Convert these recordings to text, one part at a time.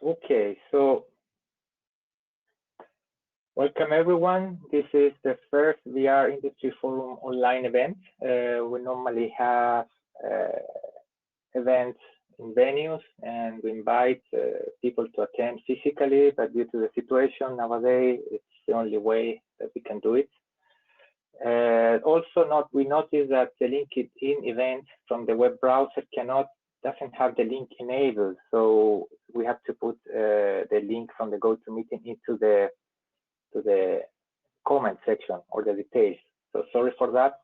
Okay, so welcome everyone. This is the first VR Industry Forum online event. We normally have events in venues and we invite people to attend physically, but due to the situation nowadays, it's the only way that we can do it. We noticed that the LinkedIn event from the web browser doesn't have the link enabled, so we have to put the link from the GoToMeeting into the comment section or the details. So sorry for that.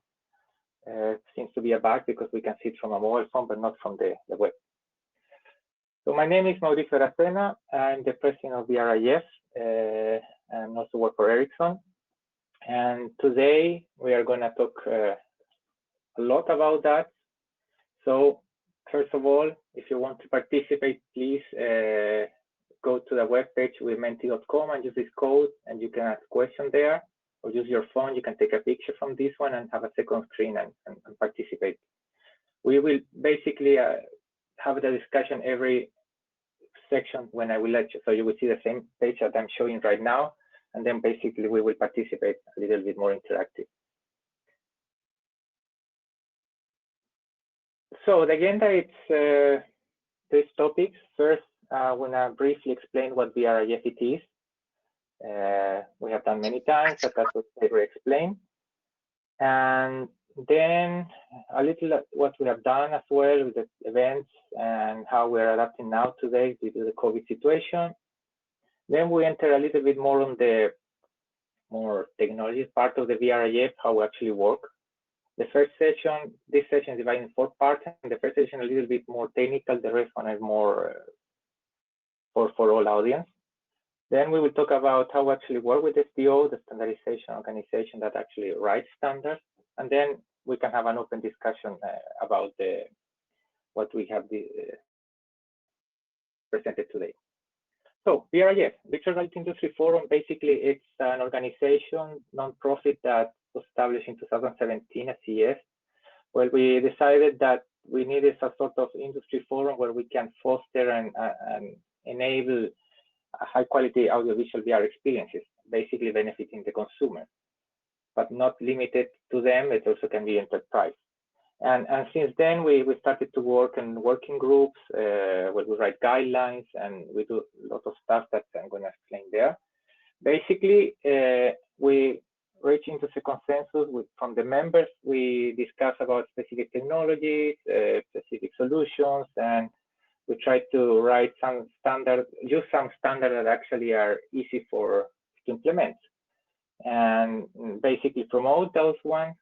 Seems to be a bug because we can see it from a mobile phone, but not from the web. So my name is Mauricio Aracena. I'm the president of VRIF and also work for Ericsson. And today we are going to talk a lot about that. So first of all, if you want to participate, please go to the webpage wementi.com and use this code, and you can ask questions there, or use your phone. You can take a picture from this one and have a second screen and participate. We will basically have the discussion every section when I will lecture. So you will see the same page that I'm showing right now, and then basically we will participate a little bit more interactive. So the agenda, it's these topics. First, I want to briefly explain what VRIF it is. We have done many times, but that's what I will explain. And then a little what we have done as well with the events and how we're adapting now today due to the COVID situation. Then we enter a little bit more on the more technology part of the VRIF, how we actually work. The first session, this session is divided in 4 parts, and the first session a little bit more technical, the rest one is more for all audience. Then we will talk about how we actually work with SDO, the standardization organization that actually writes standards, and then we can have an open discussion about what we have presented today. So VRIF, Virtual Reality Industry Forum, basically it's an organization, non-profit that was established in 2017 at CES, where we decided that we needed a sort of industry forum where we can foster and enable high quality audiovisual VR experiences, basically benefiting the consumer, but not limited to them. It also can be enterprise. And since then, we started to work in working groups where we write guidelines, and we do a lot of stuff that I'm going to explain there. Basically, we reach into the consensus from the members. We discuss about specific technologies, specific solutions, and we try to write some standard, use some standards that actually are easy to implement, and basically promote those ones.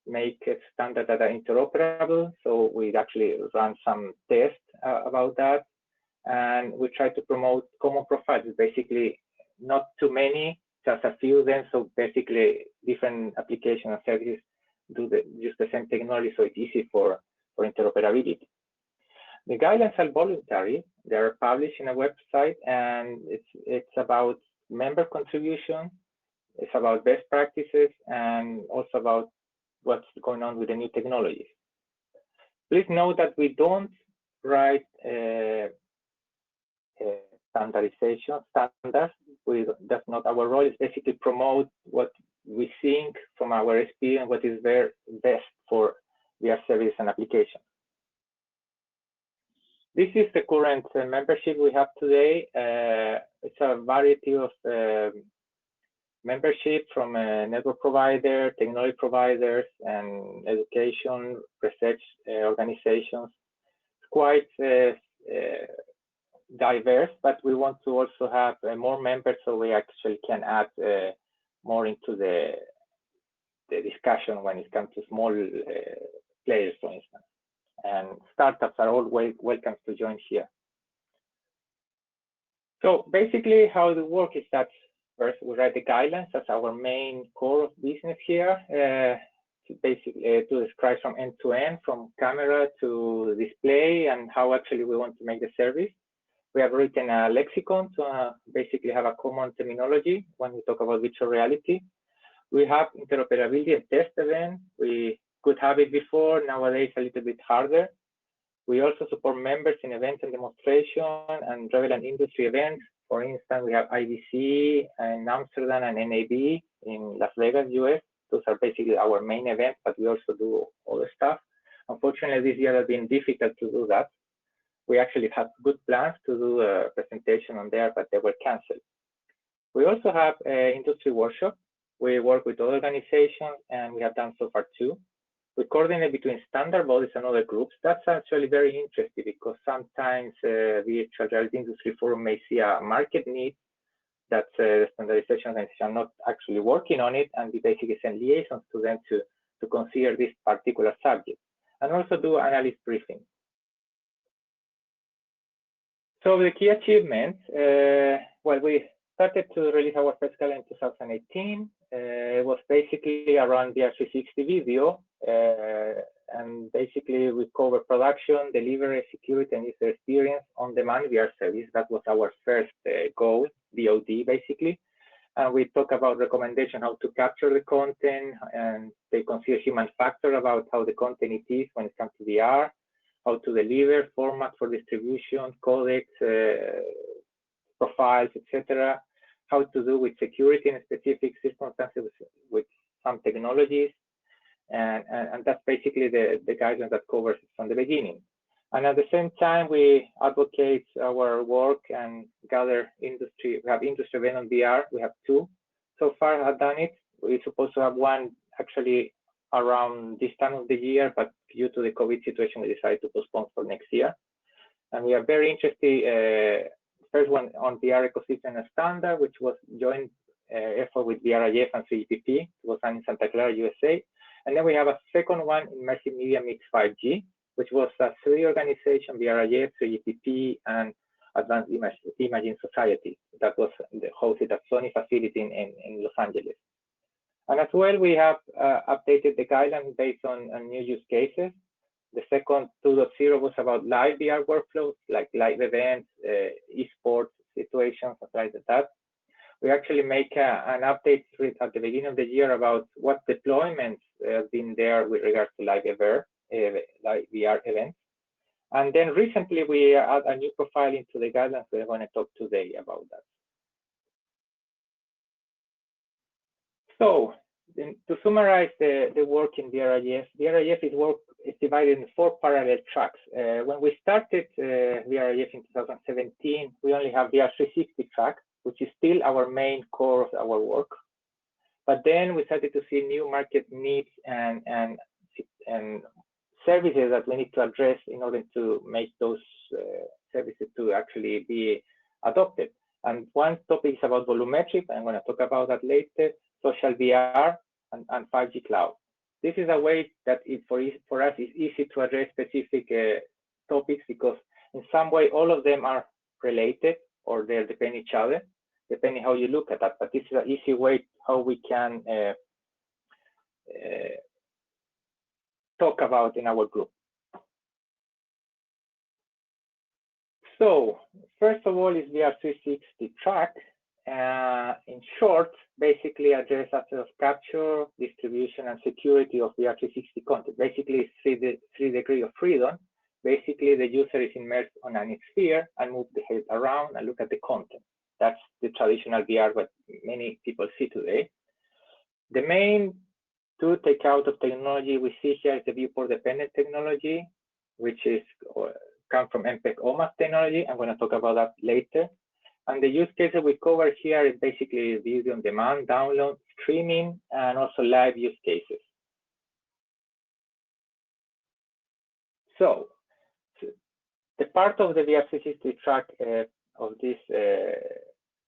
Make a standard that are interoperable. So we actually run some tests about that. And we try to promote common profiles, basically not too many, just a few of them. So basically different application and services use the same technology, so it's easy for interoperability. The guidelines are voluntary. They are published in a website, and it's about member contribution. It's about best practices, and also about what's going on with the new technologies. Please note that we don't write standardization standards. That's not our role. It's basically promote what we think from our experience, what is very best for VR service and application. This is the current membership we have today. It's a variety of membership from network provider, technology providers, and education, research organizations. It's quite diverse, but we want to also have more members so we actually can add more into the discussion when it comes to small players, for instance. And startups are always welcome to join here. So basically how the work is that first we write the guidelines. That's our main core of business here. Basically to describe from end to end, from camera to display, and how actually we want to make the service. We have written a lexicon to basically have a common terminology when we talk about virtual reality. We have interoperability and test event. We could have it before, nowadays a little bit harder. We also support members in events and demonstration and relevant industry events. For instance, we have IBC in Amsterdam and NAB in Las Vegas, US. Those are basically our main events, but we also do other stuff. Unfortunately, this year has been difficult to do that. We actually had good plans to do a presentation on there, but they were canceled. We also have an industry workshop. We work with other organizations, and we have done so far 2. We coordinate between standard bodies and other groups. That's actually very interesting because sometimes Virtual Reality Industry Forum may see a market need that the standardization organization are not actually working on it, and we basically send liaisons to them to consider this particular subject, and also do analyst briefing. So the key achievements, well, we started to release our first calendar in 2018. It was basically around VR 360 video, and basically we cover production, delivery, security, and user experience on demand VR service. That was our first goal, VOD basically. And we talk about recommendation how to capture the content, and they consider human factor about how the content it is when it comes to VR, how to deliver, format for distribution, codecs, profiles, etc. How to do with security in specific circumstances with some technologies. And that's basically the guidance that covers it from the beginning. And at the same time, we advocate our work and gather industry. We have industry event on VR. We have 2 so far have done it. We're supposed to have one actually around this time of the year, but due to the COVID situation, we decided to postpone for next year. And we are very interested. First one on VR ecosystem and standard, which was joint effort with VRIF and 3GPP. It was done in Santa Clara, USA. And then we have a second one, Immersive Media Mix 5G, which was a 3 organization, VRIF, 3GPP, and Advanced Imaging Society. That was hosted at Sony facility in Los Angeles. And as well, we have updated the guidelines based on new use cases. The second 2.0 was about live VR workflows, like live events, esports situations, stuff like that. We actually make an update at the beginning of the year about what deployments have been there with regards to live VR events. And then recently we add a new profile into the guidelines. We're going to talk today about that. So to summarize the work in VRIF, VRIF is divided in 4 parallel tracks. When we started VRIF in 2017, we only have VR 360 track, which is still our main core of our work. But then we started to see new market needs and services that we need to address in order to make those services to actually be adopted. And one topic is about volumetric. I'm going to talk about that later. Social VR and 5G cloud. This is a way that for us is easy to address specific topics because in some way all of them are related or they depend each other, depending how you look at that. But this is an easy way how we can talk about in our group. So first of all is VR 360 track. In short, basically address aspects of capture, distribution, and security of VR 360 content. Basically, it's 3 degrees of freedom. Basically, the user is immersed on an sphere and move the head around and look at the content. That's the traditional VR that many people see today. The main 2 takeout of technology we see here is the viewport-dependent technology, which is come from MPEG OMAF technology. I'm going to talk about that later. And the use cases we cover here is basically video on demand, download, streaming, and also live use cases. So the part of the VR 360 track of this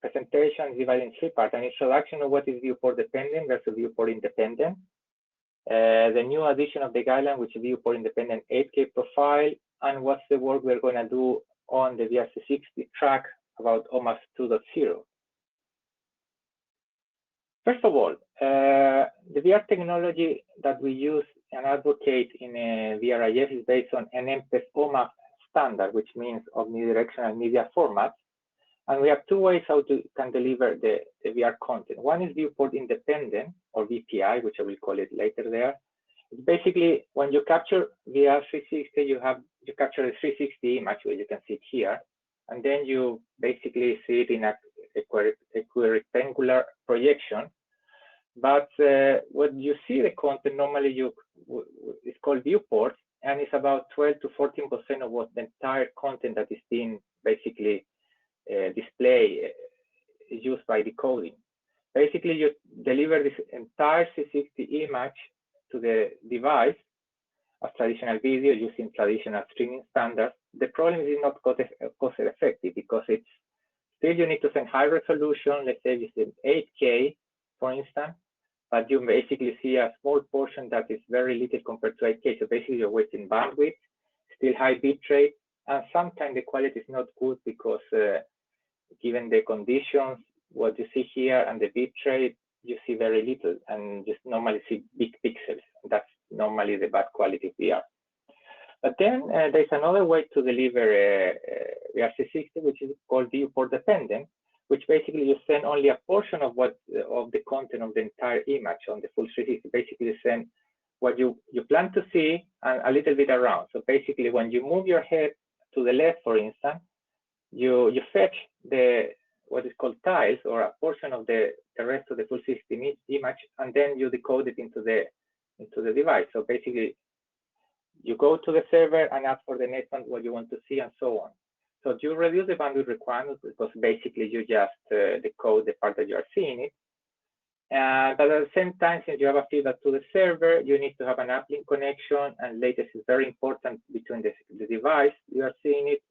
presentation is divided in 3 parts: an introduction of what is viewport-dependent versus viewport-independent, the new addition of the guideline, which is viewport-independent 8K profile, and what's the work we're going to do on the VR 360 track about OMAF 2.0. First of all, the VR technology that we use and advocate in VRIF is based on an MPEG OMAF standard, which means omnidirectional media format. And we have 2 ways how to can deliver the VR content. One is viewport independent, or VPI, which I will call it later there. Basically, when you capture VR 360, you capture a 360 image, where you can see it here, and then you basically see it in a rectangular projection. But when you see the content, normally it's called viewport, and it's about 12 to 14% of what the entire content that is being basically displayed is used by decoding. Basically, you deliver this entire 360 image to the device as traditional video using traditional streaming standards. The problem is not cost effective, because it's still you need to send high resolution. Let's say this is 8K, for instance, but you basically see a small portion that is very little compared to 8K. So basically, you're wasting bandwidth, still high bit rate, and sometimes the quality is not good because given the conditions, what you see here and the bit rate, you see very little and just normally see big pixels. That's normally the bad quality VR. But then there's another way to deliver VR 360, which is called viewport dependent, which basically you send only a portion of the content of the entire image on the full 360. Basically, you send what you plan to see and a little bit around. So basically, when you move your head to the left, for instance, you fetch what is called tiles, or a portion of the rest of the full 360 image, and then you decode it into the device. So basically, you go to the server and ask for the next one, what you want to see, and so on. So you reduce the bandwidth requirements, because basically you just decode the part that you are seeing it. But at the same time, since you have a feedback to the server, you need to have an uplink connection, and latency is very important between the device you are seeing it,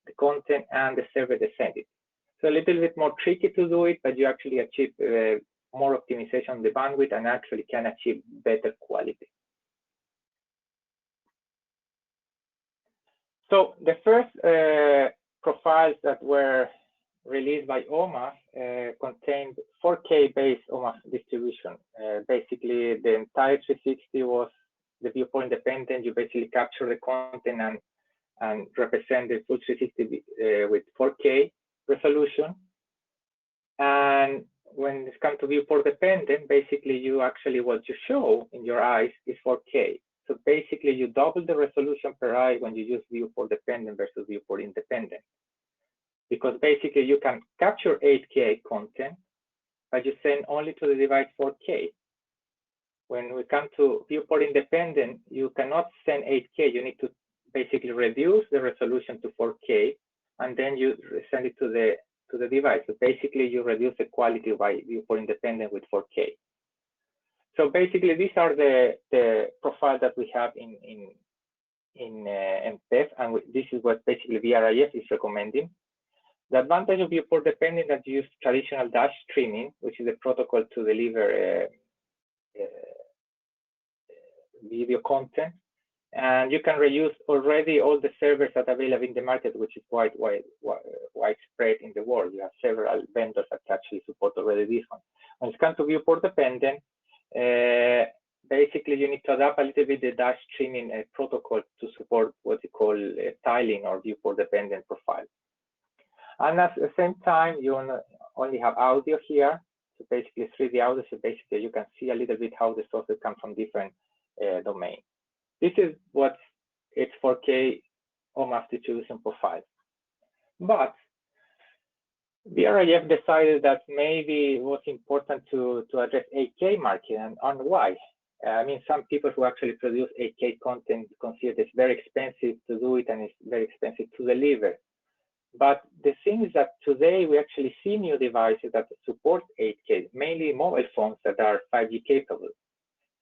the content, and the server that sends it. So a little bit more tricky to do it, but you actually achieve more optimization on the bandwidth and actually can achieve better quality. So the first profiles that were released by OMAF contained 4K based OMAF distribution. Basically, the entire 360 was the viewport independent. You basically capture the content and represent the full 360 with 4K resolution. And when it comes to viewport dependent, basically you actually what you show in your eyes is 4K. So basically you double the resolution per eye when you use viewport dependent versus viewport independent. Because basically you can capture 8K content, but you send only to the device 4K. When we come to viewport independent, you cannot send 8K. You need to basically reduce the resolution to 4K, and then you send it to the device. So basically, you reduce the quality by viewport independent with 4K. So basically, these are the profile that we have in MPEG, and this is what basically VRIF is recommending. The advantage of viewport dependent that you use traditional dash streaming, which is a protocol to deliver video content. And you can reuse already all the servers that are available in the market, which is quite widespread in the world. You have several vendors that actually support already this one. When it comes to viewport dependent, basically you need to adapt a little bit the dash streaming protocol to support what you call tiling or viewport dependent profile. And at the same time, you only have audio here. So basically 3D audio, so basically you can see a little bit how the sources come from different domains. This is what it's 4K OMAF distribution profile. But VRIF decided that maybe it was important to address 8K market, and why? I mean, some people who actually produce 8K content consider it's very expensive to do it, and it's very expensive to deliver. But the thing is that today we actually see new devices that support 8K, mainly mobile phones that are 5G capable.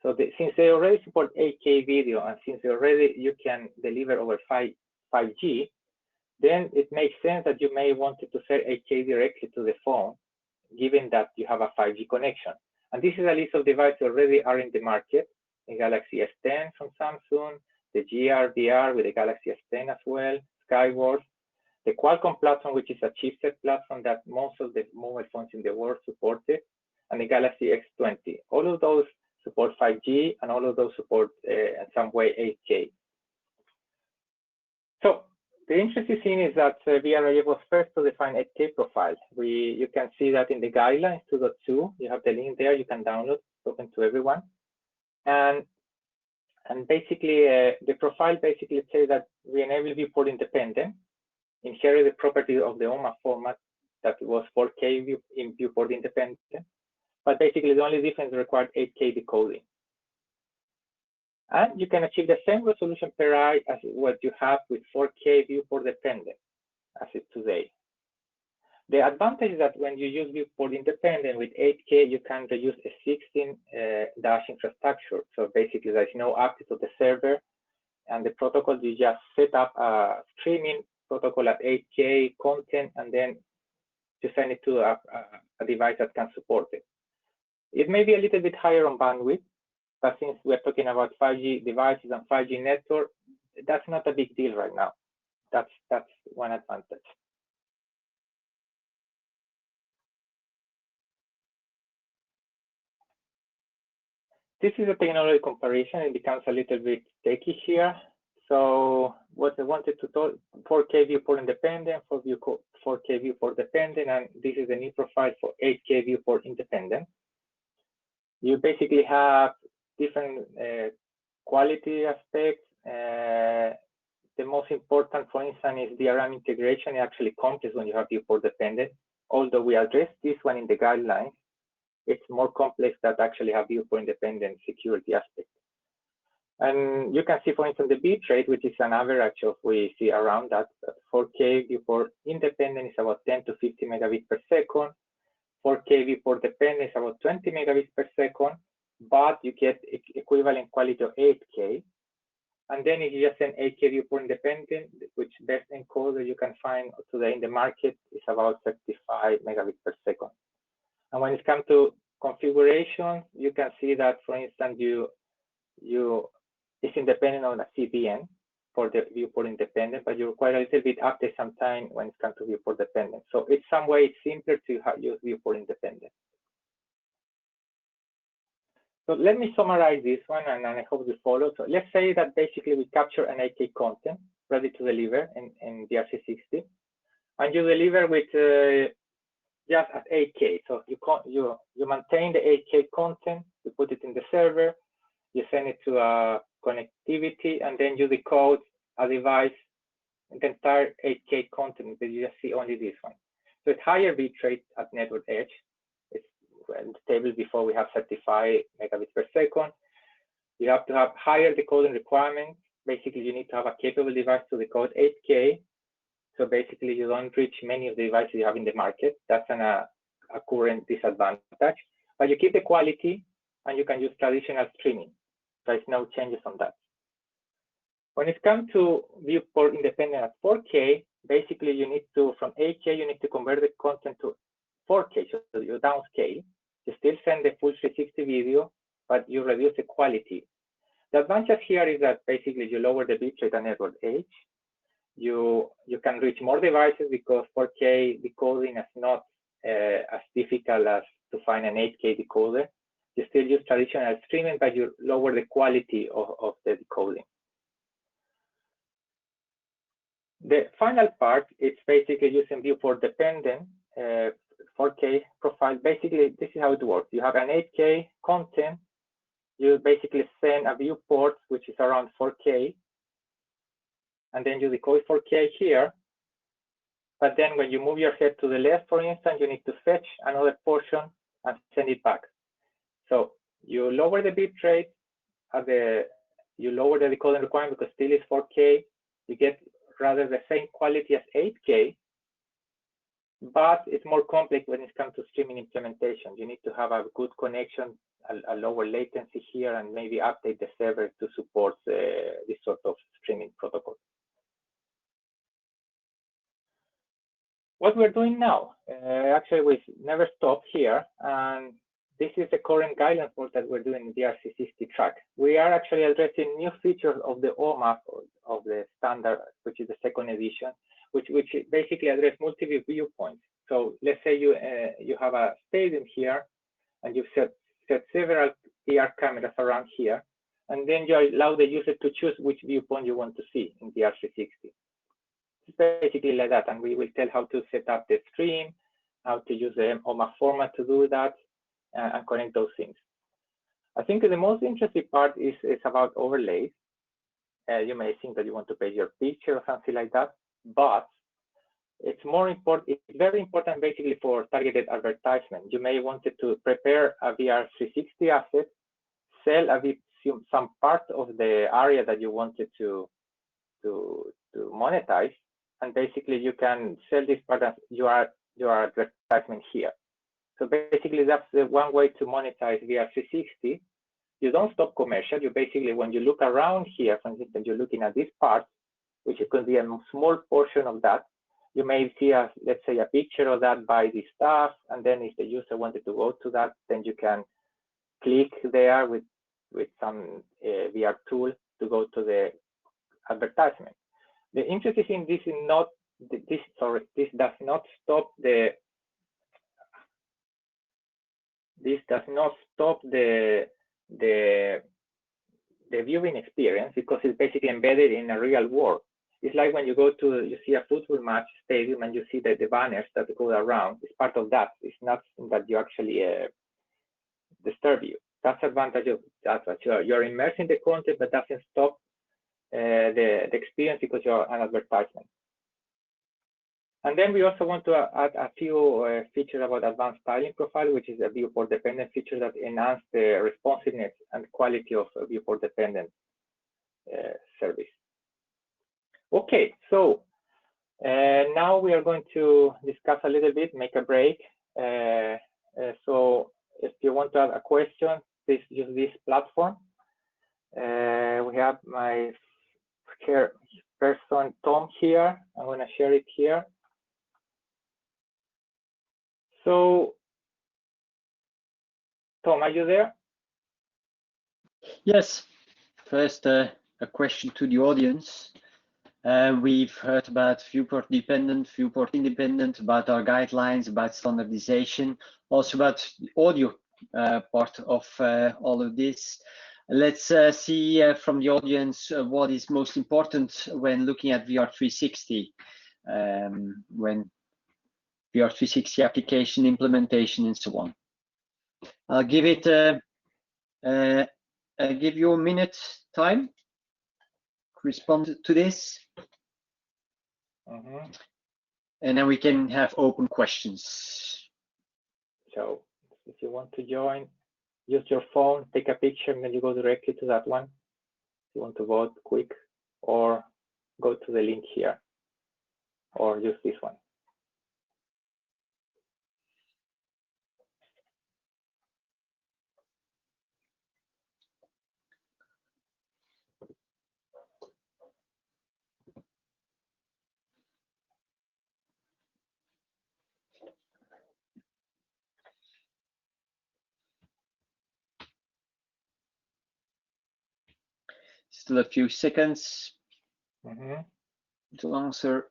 So since they already support 8K video, and since you can deliver over 5G, then it makes sense that you may want to sell 8K directly to the phone, given that you have a 5G connection. And this is a list of devices already are in the market: the Galaxy S10 from Samsung, the GR VR with the Galaxy S10 as well, Skyward, the Qualcomm platform, which is a chipset platform that most of the mobile phones in the world supported, and the Galaxy X20. All of those support 5G, and all of those support in some way 8K. So the interesting thing is that VRIF was first to define 8K profile. You can see that in the guidelines 2.2. You have the link there. You can download, open to everyone. And And basically, the profile basically says that we enable viewport independent, inherit the property of the OMAF format that was 4K in viewport independent, but basically the only difference required 8K decoding. And you can achieve the same resolution per eye as what you have with 4K viewport dependent as it's today. The advantage is that when you use viewport independent with 8K, you can reuse a 16 dash infrastructure. So basically there's no update to the server, and the protocol, you just set up a streaming protocol at 8K content, and then you send it to a device that can support it. It may be a little bit higher on bandwidth, but since we're talking about 5G devices and 5G network, that's not a big deal right now. That's one advantage. This is a technology comparison. It becomes a little bit techy here. So what I wanted to talk, 4K viewport independent, 4K viewport dependent, and this is a new profile for 8K viewport independent. You basically have different quality aspects. The most important, for instance, is DRM integration. It actually complex when you have viewport dependent. Although we address this one in the guidelines, it's more complex that actually have viewport independent security aspect. And you can see, for instance, the bit rate, which is an average of we see around that. 4K viewport independent is about 10 to 50 megabits per second. 4K viewport dependent is about 20 megabits per second, but you get equivalent quality of 8K. And then if you just send 8K viewport independent, which best encoder you can find today in the market is about 35 megabits per second. And when it comes to configuration, you can see that, for instance, it's independent on a CDN for the viewport independent, but you require a little bit update sometime when it comes to viewport dependent. So it's some way simpler to use viewport independent. So let me summarize this one, and I hope you follow. So let's say that basically we capture an 8K content ready to deliver in VRC60, and you deliver with just at 8K. So you maintain the 8K content, you put it in the server, you send it to a connectivity, and then you decode a device, the entire 8K content, but you just see only this one. So it's higher bit rate at network edge. It's in the table before we have 35 megabits per second. You have to have higher decoding requirements. Basically, you need to have a capable device to decode 8K. So basically, you don't reach many of the devices you have in the market. That's a current disadvantage. But you keep the quality, and you can use traditional streaming. There's no changes on that. When it comes to viewport independent at 4K, basically you need to, from 8K, you need to convert the content to 4K, so you downscale. You still send the full 360 video, but you reduce the quality. The advantage here is that basically you lower the bitrate and network edge. You can reach more devices because 4K decoding is not as difficult as to find an 8K decoder. You still use traditional streaming, but you lower the quality of the decoding. The final part is basically using viewport dependent 4K profile. Basically, this is how it works. You have an 8K content. You basically send a viewport, which is around 4K, and then you decode 4K here. But then when you move your head to the left, for instance, you need to fetch another portion and send it back. So you lower the bit rate, you lower the decoding requirement because still is 4K. You get rather the same quality as 8K, but it's more complex when it comes to streaming implementation. You need to have a good connection, a lower latency here, and maybe update the server to support this sort of streaming protocol. What we're doing now, actually we never stop here, and this is the current guidance work that we're doing in the VRC60 track. We are actually addressing new features of the OMAF of the standard, which is the second edition, which basically address multi-view viewpoints. So let's say you have a stadium here, and you've set several VR cameras around here, and then you allow the user to choose which viewpoint you want to see in the VRC60. It's basically like that, and we will tell how to set up the stream, how to use the OMAF format to do that, and connect those things. I think the most interesting part is about overlays. You may think that you want to paste your picture or something like that, but it's more important. It's very important basically for targeted advertisement. You may want to prepare a VR 360 asset, sell some part of the area that you wanted to monetize, and basically you can sell this part as your advertisement here. So basically that's the one way to monetize VR 360. You don't stop commercial. You basically, when you look around here, for instance, you're looking at this part, which could be a small portion of that. You may see, let's say, a picture of that by the staff, and then if the user wanted to go to that, then you can click there with some VR tool to go to the advertisement. The interesting thing, this does not stop the viewing experience, because it's basically embedded in a real world. It's like when you see a football match stadium and you see the banners that go around. It's part of that. It's not that you actually disturb you. That's advantage of that. You're immersed in the content, but doesn't stop the experience because you're an advertisement. And then we also want to add a few features about advanced styling profile, which is a viewport-dependent feature that enhance the responsiveness and quality of a viewport-dependent service. Okay, so now we are going to discuss a little bit, make a break. So if you want to add a question, please use this platform. We have my person, Tom, here. I'm going to share it here. So, Tom, are you there? Yes. First, a question to the audience. We've heard about viewport-independent, about our guidelines, about standardization, also about the audio part of all of this. Let's see from the audience what is most important when looking at VR 360, when VR 360 application implementation and so on. I'll give it give you a minute time to respond to this. And then we can have open questions. So if you want to join, use your phone, take a picture, and then you go directly to that one. If you want to vote quick, or go to the link here, or use this one. Still a few seconds to answer.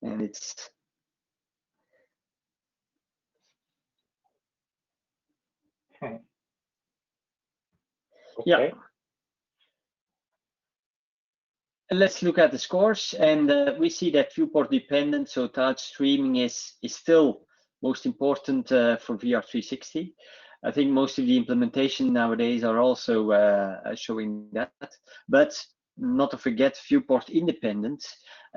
And it's Okay. Yeah. Let's look at the scores, and we see that viewport dependent, so touch streaming is still most important for VR 360. I think most of the implementation nowadays are also showing that, but not to forget viewport independent,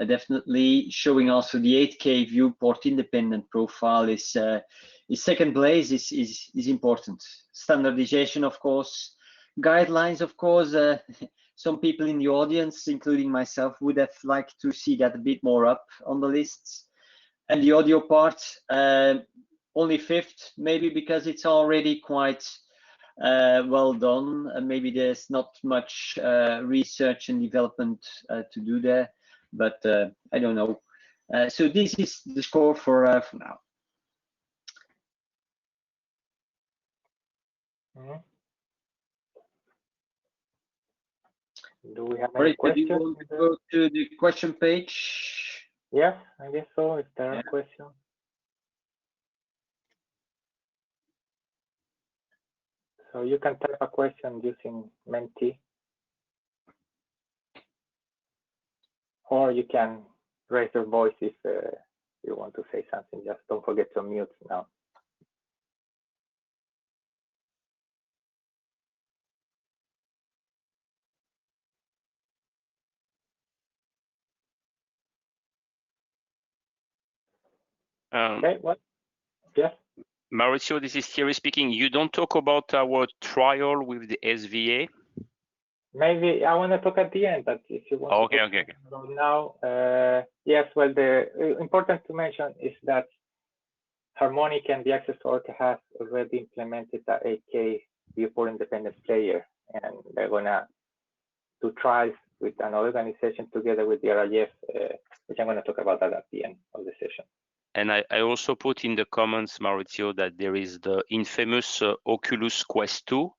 definitely showing also the 8K viewport independent profile is second place is important. Standardization, of course, guidelines, of course. Some people in the audience, including myself, would have liked to see that a bit more up on the lists. And the audio part, only fifth, maybe because it's already quite well done. And maybe there's not much research and development to do there, but I don't know. So this is the score for now. Do we have any questions? Do you want to go to the question page? Yes, I guess so, if there are questions. So you can type a question using Menti, or you can raise your voice if you want to say something, just don't forget to mute now. Okay, what? Yes. Mauricio, this is Thierry speaking. You don't talk about our trial with the SVA? Maybe I want to talk at the end, but if you want to okay. now, yes, well, the important to mention is that Harmonic and the Access Org has already implemented the 8K viewport-independent player, and they're gonna do trials with another organization together with the VRIF, which I'm gonna talk about that at the end of the session. And I also put in the comments, Maurizio, that there is the infamous Oculus Quest 2,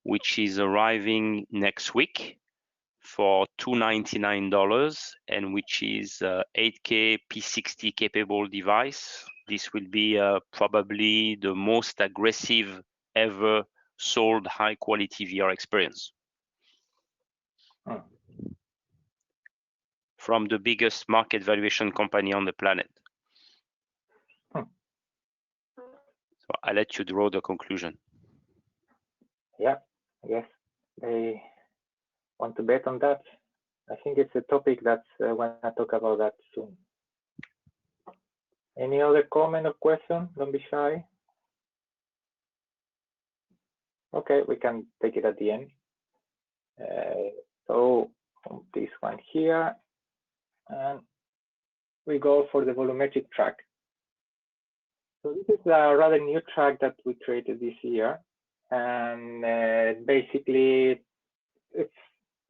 which is arriving next week for $299, and which is 8K P60 capable device. This will be probably the most aggressive ever sold high quality VR experience. From the biggest market valuation company on the planet. So I'll let you draw the conclusion. Yeah, I guess they want to bet on that. I think it's a topic that's when I talk about that soon. Any other comment or question? Don't be shy. Okay, we can take it at the end. So this one here, and we go for the volumetric track. So this is a rather new track that we created this year, and basically it's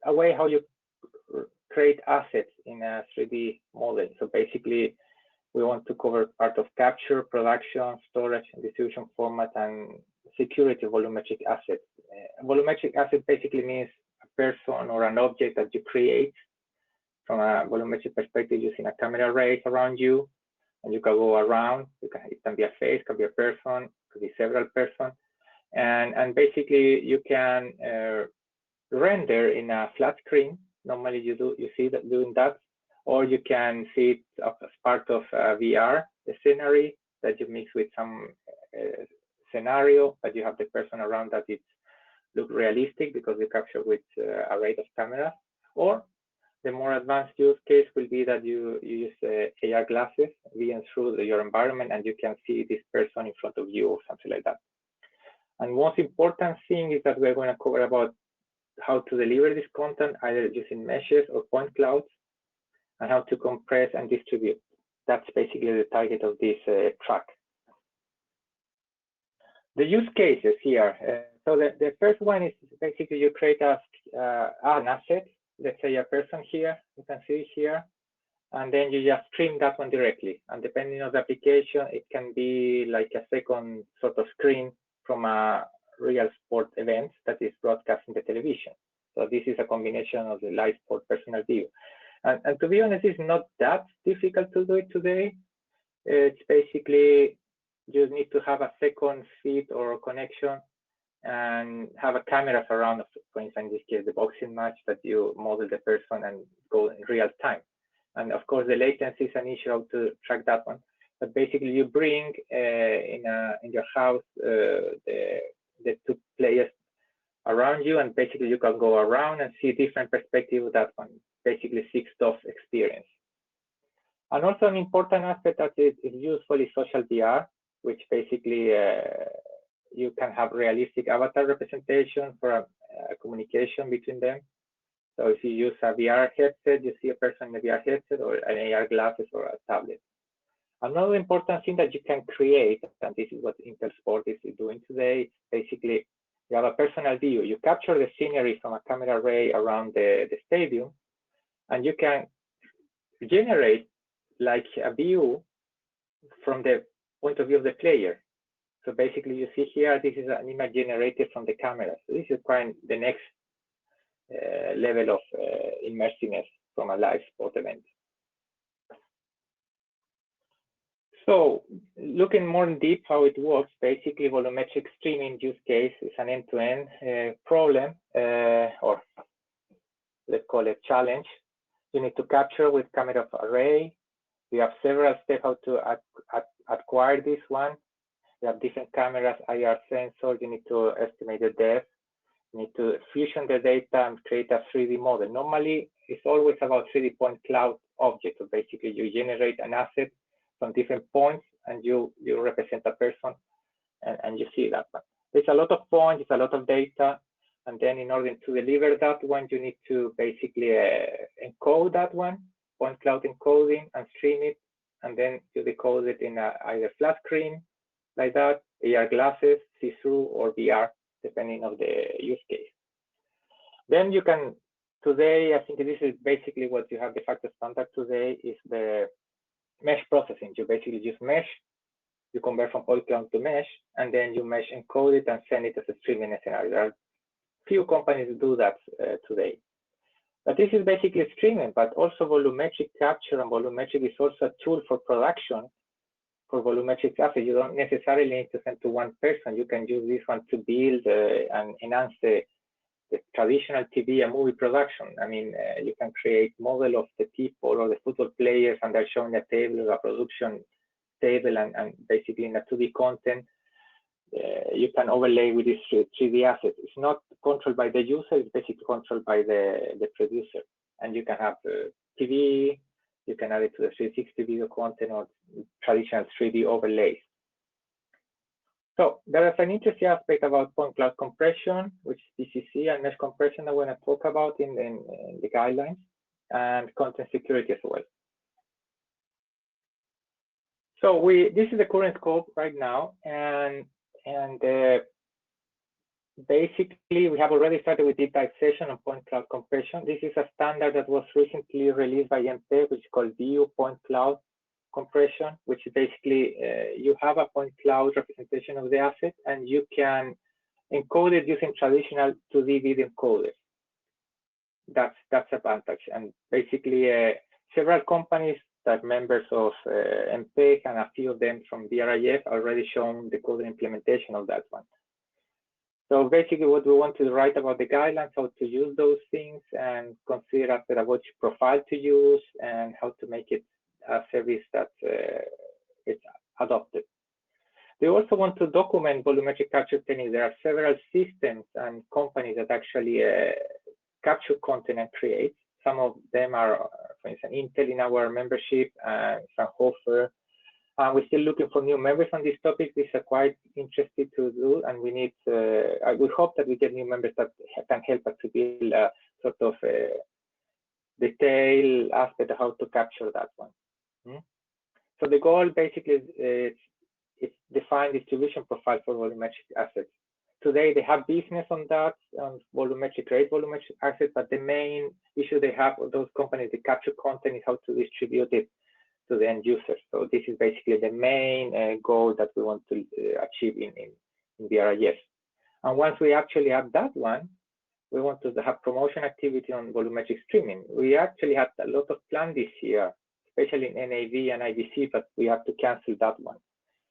a way how you create assets in a 3D model. So basically we want to cover part of capture, production, storage, and distribution format, and security volumetric assets. Volumetric asset basically means a person or an object that you create from a volumetric perspective using a camera array around you, and you can go around. It can be a face, can be a person, could be several persons, and basically you can render in a flat screen. Normally you see that doing that, or you can see it as part of a VR scenery that you mix with some scenario that you have the person around that it look realistic because you capture with array of cameras. Or the more advanced use case will be that you use AR glasses viewing through your environment, and you can see this person in front of you or something like that. And most important thing is that we're going to cover about how to deliver this content, either using meshes or point clouds, and how to compress and distribute. That's basically the target of this track. The use cases here. So the first one is basically you create an asset, let's say a person here, you can see here, and then you just stream that one directly. And depending on the application, it can be like a second sort of screen from a real sport event that is broadcast in the television. So this is a combination of the live sport personal view. And to be honest, it's not that difficult to do it today. It's basically you need to have a second feed or connection and have a camera around, for instance, in this case, the boxing match, that you model the person and go in real time. And of course, the latency is an issue how to track that one. But basically, you bring in your house the two players around you, and basically you can go around and see different perspectives of that one. Basically, 6-DoF experience. And also an important aspect that is useful is social VR, which basically you can have realistic avatar representation for a communication between them. So if you use a VR headset, you see a person in a VR headset or an AR glasses or a tablet. Another important thing that you can create, and this is what Intel Sport is doing today, basically you have a personal view. You capture the scenery from a camera array around the stadium, and you can generate like a view from the point of view of the player. So basically you see here, this is an image generated from the camera. So this is quite the next level of immersiveness from a live sport event. So looking more in deep how it works, basically volumetric streaming use case is an end-to-end problem, or let's call it challenge. You need to capture with camera array. We have several steps how to acquire this one. You have different cameras, IR sensors. You need to estimate the depth. You need to fusion the data and create a 3D model. Normally, it's always about 3D point cloud objects. So basically, you generate an asset from different points, and you represent a person, and you see that one. There's a lot of points, it's a lot of data, and then in order to deliver that one, you need to basically encode that one, point cloud encoding, and stream it, and then you decode it in either flat screen, like that, AR glasses, see-through, or VR, depending on the use case. Then you can, today, I think this is basically what you have de facto standard today, is the mesh processing. You basically use mesh, you convert from point cloud to mesh, and then you mesh encode it and send it as a streaming scenario. There are few companies do that today. But this is basically streaming, but also volumetric capture, and volumetric is also a tool for production for volumetric assets. You don't necessarily need to send to one person. You can use this one to build and enhance the traditional TV and movie production. I mean, you can create model of the people or the football players, and they're showing a table, a production table, and basically in a 2D content, you can overlay with this 3D asset. It's not controlled by the user, it's basically controlled by the producer. And you can have TV, you can add it to the 360 video content or traditional 3D overlays. So there is an interesting aspect about point cloud compression, which is PCC, and mesh compression I want to talk about in the guidelines, and content security as well. So this is the current scope right now, and basically we have already started with deep dive session on point cloud compression. This is a standard that was recently released by MPEG, which is called View Point Cloud Compression, which is basically you have a point cloud representation of the asset, and you can encode it using traditional 2D video encoders. That's advantage. And basically several companies that are members of MPEG, and a few of them from VRIF already shown the code implementation of that one. So basically what we want to write about the guidelines, how to use those things, and consider after which profile to use, and how to make it a service that is adopted. They also want to document volumetric capture techniques. There are several systems and companies that actually capture content and create. Some of them are, for instance, Intel in our membership, and Fraunhofer. We're still looking for new members on this topic. This is quite interesting to do, and we need. We hope that we get new members that can help us to build a sort of detailed aspect of how to capture that one. So the goal basically is define distribution profile for volumetric assets. Today they have business on that, on volumetric, create volumetric assets, but the main issue they have with those companies that capture content is how to distribute it to the end user. So this is basically the main goal that we want to achieve in VRIF. And once we actually have that one, we want to have promotion activity on volumetric streaming. We actually had a lot of plans this year, especially in NAV and IBC, but we have to cancel that one.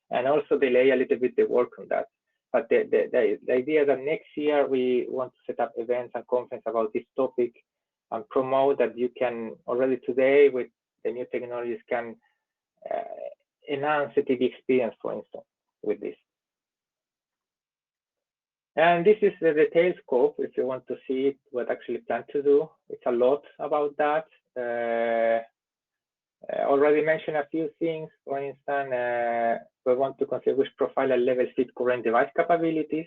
And also delay a little bit the work on that. But the idea that next year we want to set up events and conferences about this topic and promote that you can already today with the new technologies can enhance the TV experience, for instance, with this. And this is the detailed scope. If you want to see it, what actually plan to do, it's a lot about that. Already mentioned a few things. For instance, we want to consider which profile and level fit current device capabilities.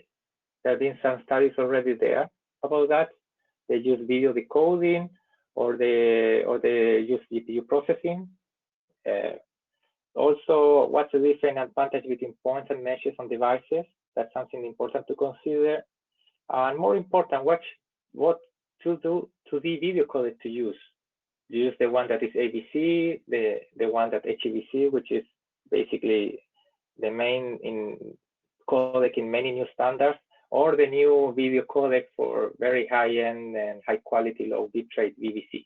There have been some studies already there about that. They use video decoding, or they use GPU processing. Also, what's the different advantage between points and meshes on devices? That's something important to consider. And more important, what to do to the video codec to use. Use the one that is ABC, the one that HEVC, which is basically the main codec in many new standards, or the new video codec for very high-end and high-quality, low bitrate VVC,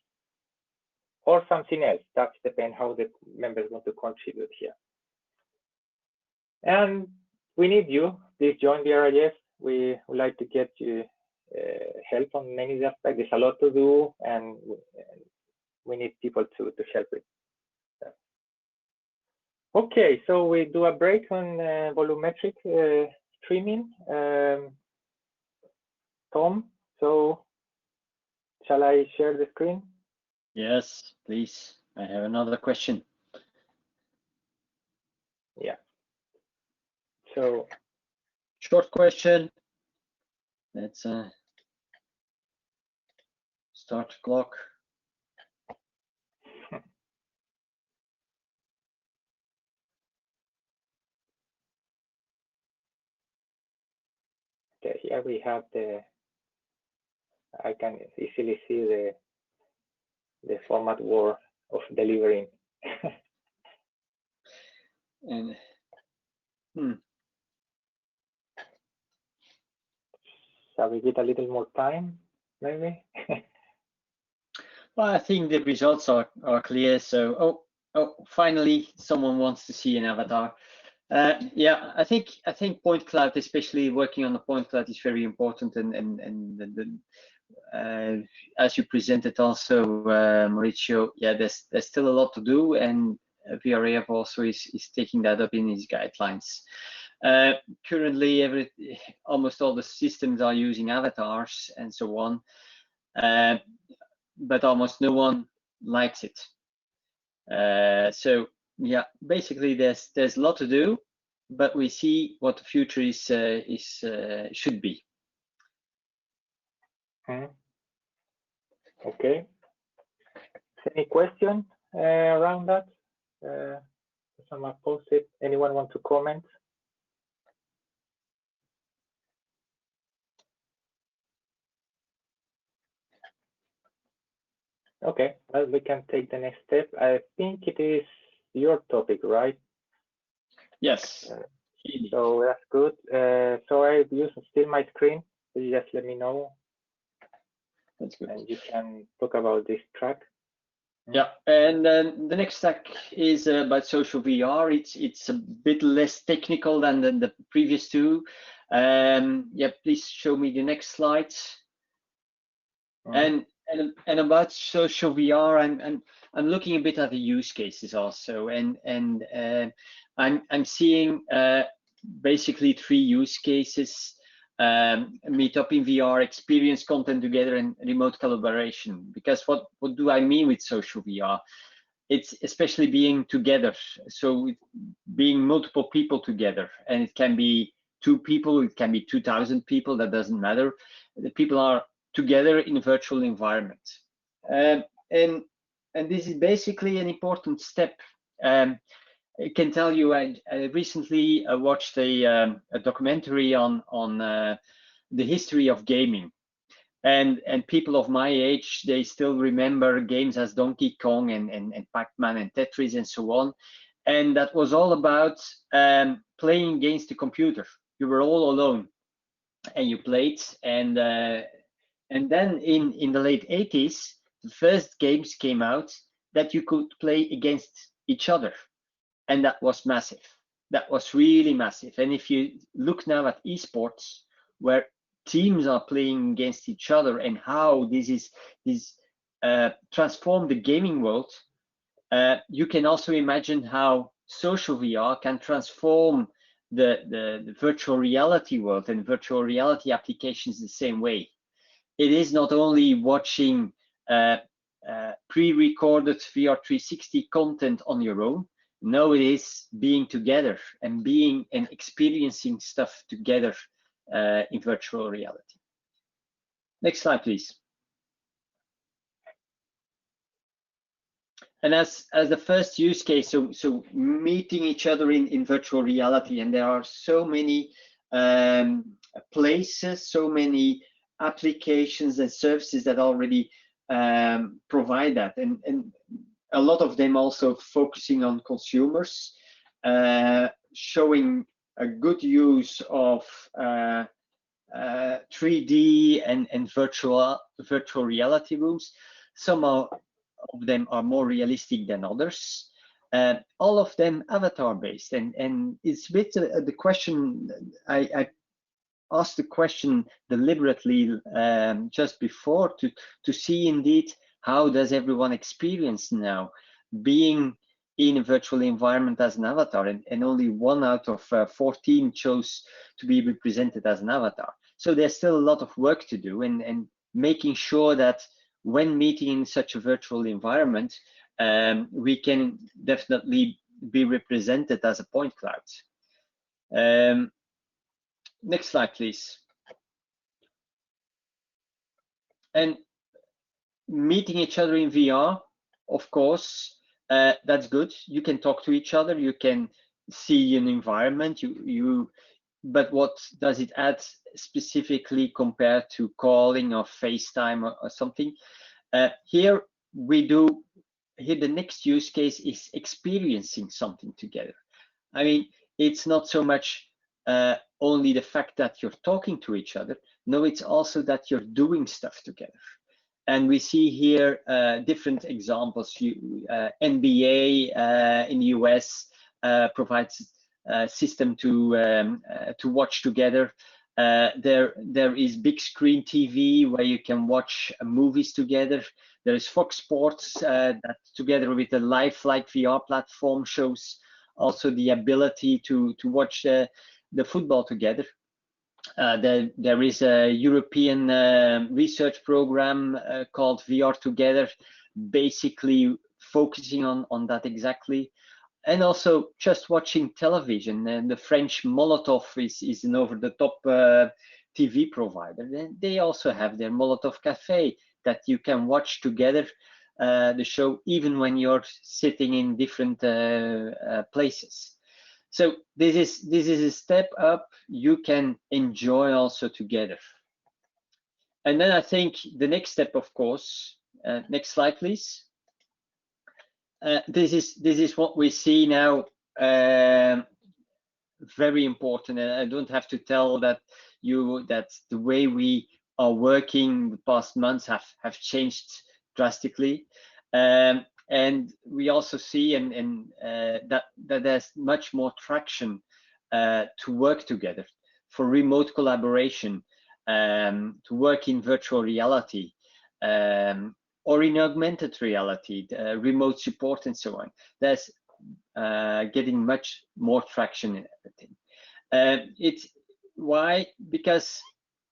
or something else. That depends how the members want to contribute here. And we need you. Please join VRIF. We would like to get you help on many aspects. There's a lot to do, and we need people to help with. Okay, so we do a break on volumetric streaming. Tom, so shall I share the screen? Yes, please. I have another question. Yeah. So short question. Let's start the clock. okay, here we have I can easily see the format war of delivering. And Shall we give a little more time, maybe? well, I think the results are clear. So, oh, finally, someone wants to see an avatar. Yeah, I think point cloud, especially working on the point cloud, is very important. And as you presented also, Mauricio, yeah, there's still a lot to do, and VRIF also is taking that up in his guidelines. Currently, almost all the systems are using avatars and so on, but almost no one likes it. So yeah, basically there's a lot to do, but we see what the future should be. Okay. Any question around that? Someone post it. Anyone want to comment? Okay, well, we can take the next step. I think it is your topic, right? Yes. So that's good. So I use still my screen. So you just let me know. That's good. And you can talk about this track. Yeah, and then the next track is about social VR. It's a bit less technical than the previous two. Yeah, please show me the next slide. And about social VR, I'm looking a bit at the use cases also, and I'm seeing basically 3 use cases: meet up in VR, experience content together, and remote collaboration. Because what do I mean with social VR? It's especially being together, so being multiple people together, and it can be 2 people, it can be 2,000 people, that doesn't matter. The people are together in a virtual environment, and this is basically an important step. I can tell you, I recently watched a documentary on the history of gaming, and people of my age, they still remember games as Donkey Kong and Pac-Man and Tetris and so on, and that was all about playing against the computer. You were all alone and you played, and then in the late 80s, the first games came out that you could play against each other, and that was massive. That was really massive. And if you look now at esports, where teams are playing against each other, and how this transformed the gaming world, you can also imagine how social VR can transform the virtual reality world and virtual reality applications the same way. It is not only watching pre-recorded VR 360 content on your own. No, it is being together and experiencing stuff together in virtual reality. Next slide, please. And as the first use case, so meeting each other in virtual reality, and there are so many places, so many applications and services that already provide that, and a lot of them also focusing on consumers, showing a good use of 3D and virtual reality rooms. Some of them are more realistic than others. All of them avatar based, and it's a bit the question I asked the question deliberately just before to see indeed how does everyone experience now being in a virtual environment as an avatar, and only 1 out of 14 chose to be represented as an avatar. So there's still a lot of work to do, and making sure that when meeting in such a virtual environment, we can definitely be represented as a point cloud. Next slide, please. And meeting each other in VR, of course, that's good. You can talk to each other, you can see an environment, but what does it add specifically compared to calling or FaceTime or something? Here the next use case is experiencing something together. I mean, it's not so much only the fact that you're talking to each other. No, it's also that you're doing stuff together. And we see here different examples. NBA in the US provides a system to watch together. There is big screen TV where you can watch movies together. There is Fox Sports that together with the lifelike VR platform shows also the ability to watch the football together. There is a European research program called VR Together, basically focusing on that exactly. And also just watching television, and the French Molotov is an over-the-top TV provider. And they also have their Molotov Cafe that you can watch together the show even when you're sitting in different places. So this is a step up you can enjoy also together. And then I think the next step, of course, next slide, please. This is what we see now, very important, and I don't have to tell that the way we are working the past months have changed drastically. And we also see that there's much more traction to work together for remote collaboration, to work in virtual reality, or in augmented reality, remote support and so on. There's getting much more traction in everything. Why? Because,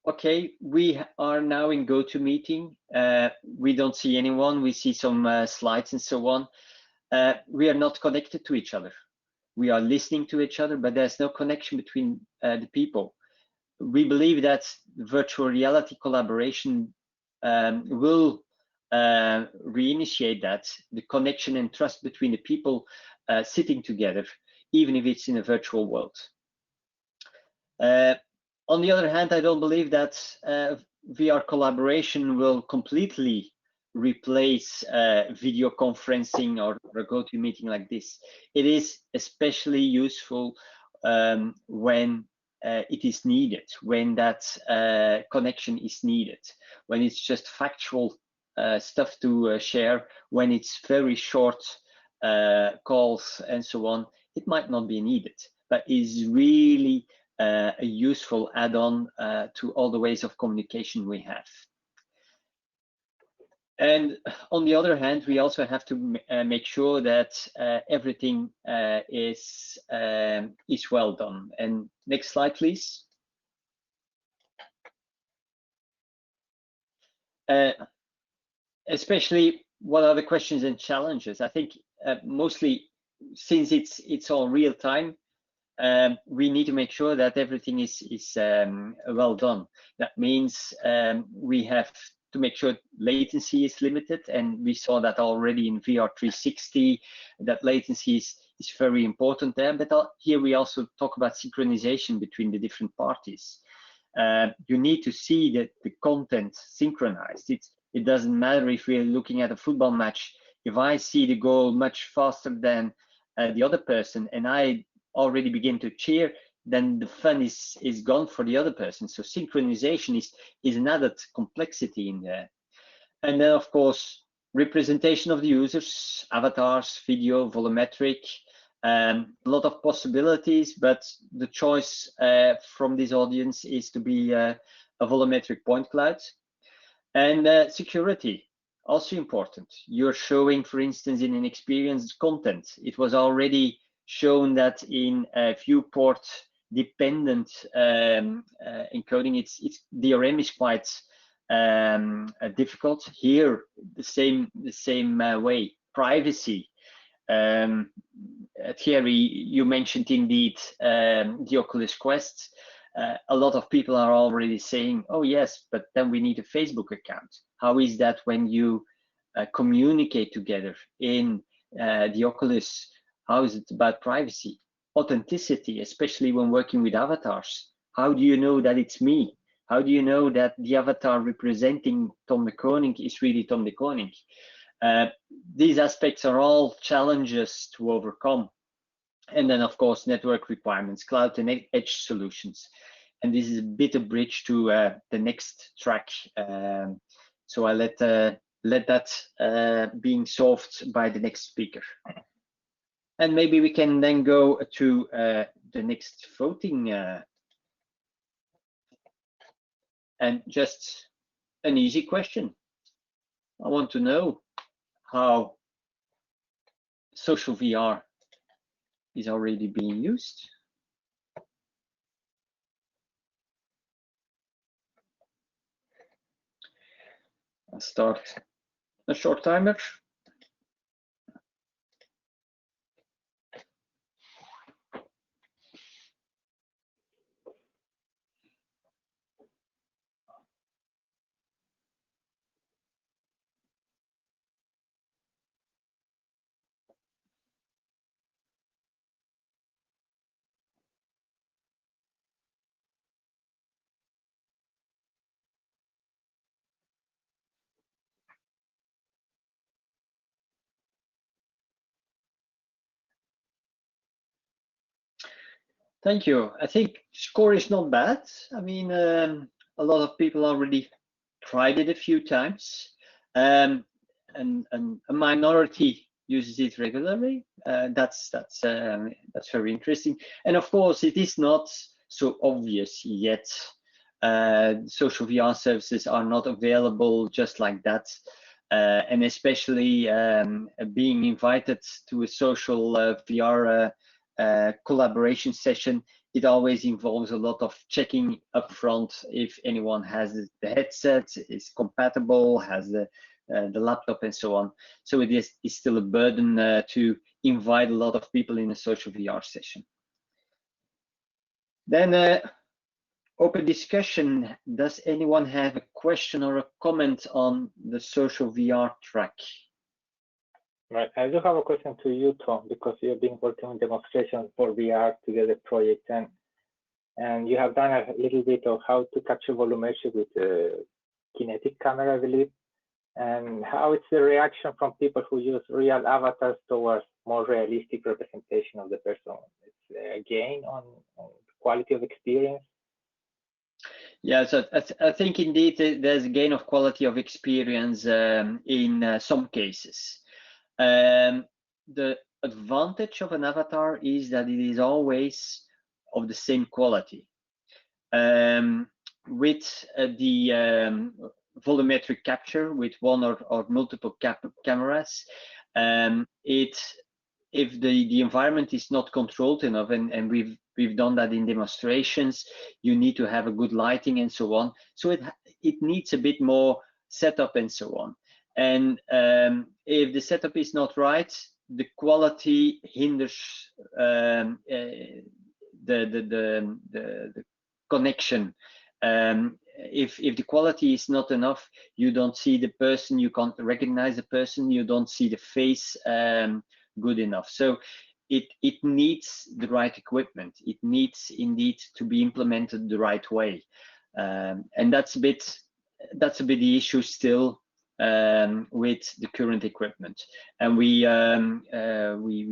okay, we are now in GoToMeeting. We don't see anyone. We see some slides and so on. We are not connected to each other. We are listening to each other, but there's no connection between the people. We believe that virtual reality collaboration will reinitiate that, the connection and trust between the people sitting together, even if it's in a virtual world. On the other hand, I don't believe that VR collaboration will completely replace video conferencing or a GoToMeeting like this. It is especially useful when it is needed, when that connection is needed, when it's just factual stuff to share, when it's very short calls and so on. It might not be needed, but is really a useful add-on to all the ways of communication we have. And on the other hand, we also have to make sure that everything is well done. And next slide, please. Especially, what are the questions and challenges? I think mostly, since it's all real time, we need to make sure that everything is well done. That means we have to make sure latency is limited, and we saw that already in VR 360, that latency is very important there. But here we also talk about synchronization between the different parties. You need to see that the content synchronized. It doesn't matter if we're looking at a football match. If I see the goal much faster than the other person, and I already begin to cheer, then the fun is gone for the other person. So synchronization is an added complexity in there. And then, of course, representation of the users, avatars, video, volumetric, a lot of possibilities, but the choice from this audience is to be a volumetric point cloud. And security. also important. You're showing, for instance, in an experience content. It was already shown that in viewport-dependent encoding, it's DRM is quite difficult. Here, the same way. Privacy. Thierry, you mentioned indeed the Oculus Quest. A lot of people are already saying, oh yes, but then we need a Facebook account. How is that when you communicate together in the Oculus? How is it about privacy? Authenticity, especially when working with avatars. How do you know that it's me? How do you know that the avatar representing Tom de Koning is really Tom de Koning? These aspects are all challenges to overcome. And then, of course, network requirements, cloud and edge solutions. And this is a bit of bridge to the next track. So I let that being solved by the next speaker. And maybe we can then go to the next voting. And just an easy question. I want to know how social VR is already being used. I'll start a short timer. Thank you. I think score is not bad. I mean, a lot of people already tried it a few times, and a minority uses it regularly. That's very interesting. And of course, it is not so obvious yet. Social VR services are not available just like that. And especially being invited to a social VR collaboration session, it always involves a lot of checking up front if anyone has the headset, is compatible, has the laptop and so on. So it is still a burden to invite a lot of people in a social VR session. Then open discussion. Does anyone have a question or a comment on the social VR track? Right, I do have a question to you, Tom, because you've been working on demonstrations for VR together projects, and you have done a little bit of how to capture volumetric with the kinetic camera, I believe, and how it's the reaction from people who use real avatars towards more realistic representation of the person. It's a gain on quality of experience. Yeah, so I think indeed there's a gain of quality of experience in some cases. The advantage of an avatar is that it is always of the same quality. With the volumetric capture with one or multiple cameras, if the environment is not controlled enough, and we've done that in demonstrations, you need to have a good lighting and so on. So it needs a bit more setup and so on. And if the setup is not right, the quality hinders the connection. If the quality is not enough, you don't see the person, you can't recognize the person, you don't see the face good enough. So it needs the right equipment. It needs indeed to be implemented the right way, and that's a bit the issue still with the current equipment. And we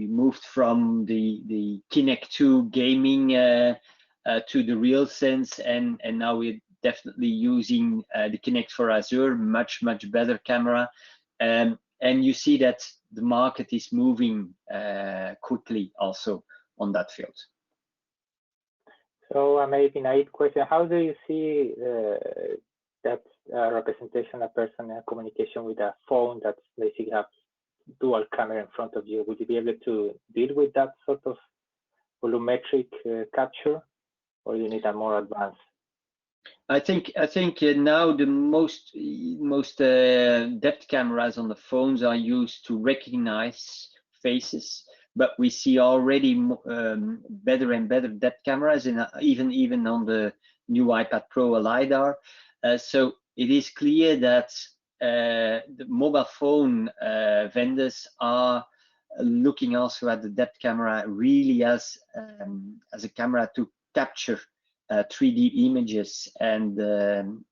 moved from the Kinect 2 gaming to the RealSense, and now we're definitely using the Kinect for Azure, much better camera, and you see that the market is moving quickly also on that field. So maybe naive question: how do you see that representation of person communication with a phone that basically has dual camera in front of you. Would you be able to deal with that sort of volumetric capture, or you need a more advanced? I think now the most depth cameras on the phones are used to recognize faces, but we see already better and better depth cameras, in even on the new iPad Pro LiDAR. So it is clear that the mobile phone vendors are looking also at the depth camera really as a camera to capture 3D images, and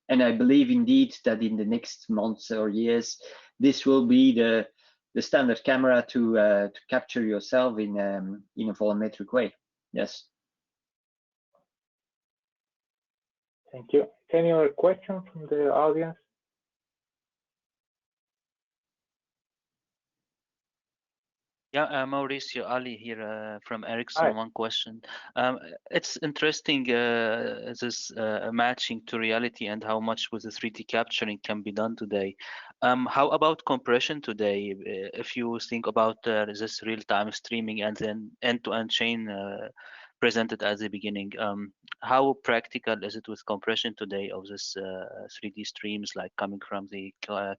I believe indeed that in the next months or years this will be the standard camera to capture yourself in a volumetric way. Yes. Thank you. Any other questions from the audience? Yeah, Mauricio Ali here from Ericsson. Hi. One question. It's interesting this matching to reality and how much with the 3D capturing can be done today. How about compression today? If you think about this real-time streaming and then end-to-end chain presented at the beginning, how practical is it with compression today of this 3D streams, like coming from the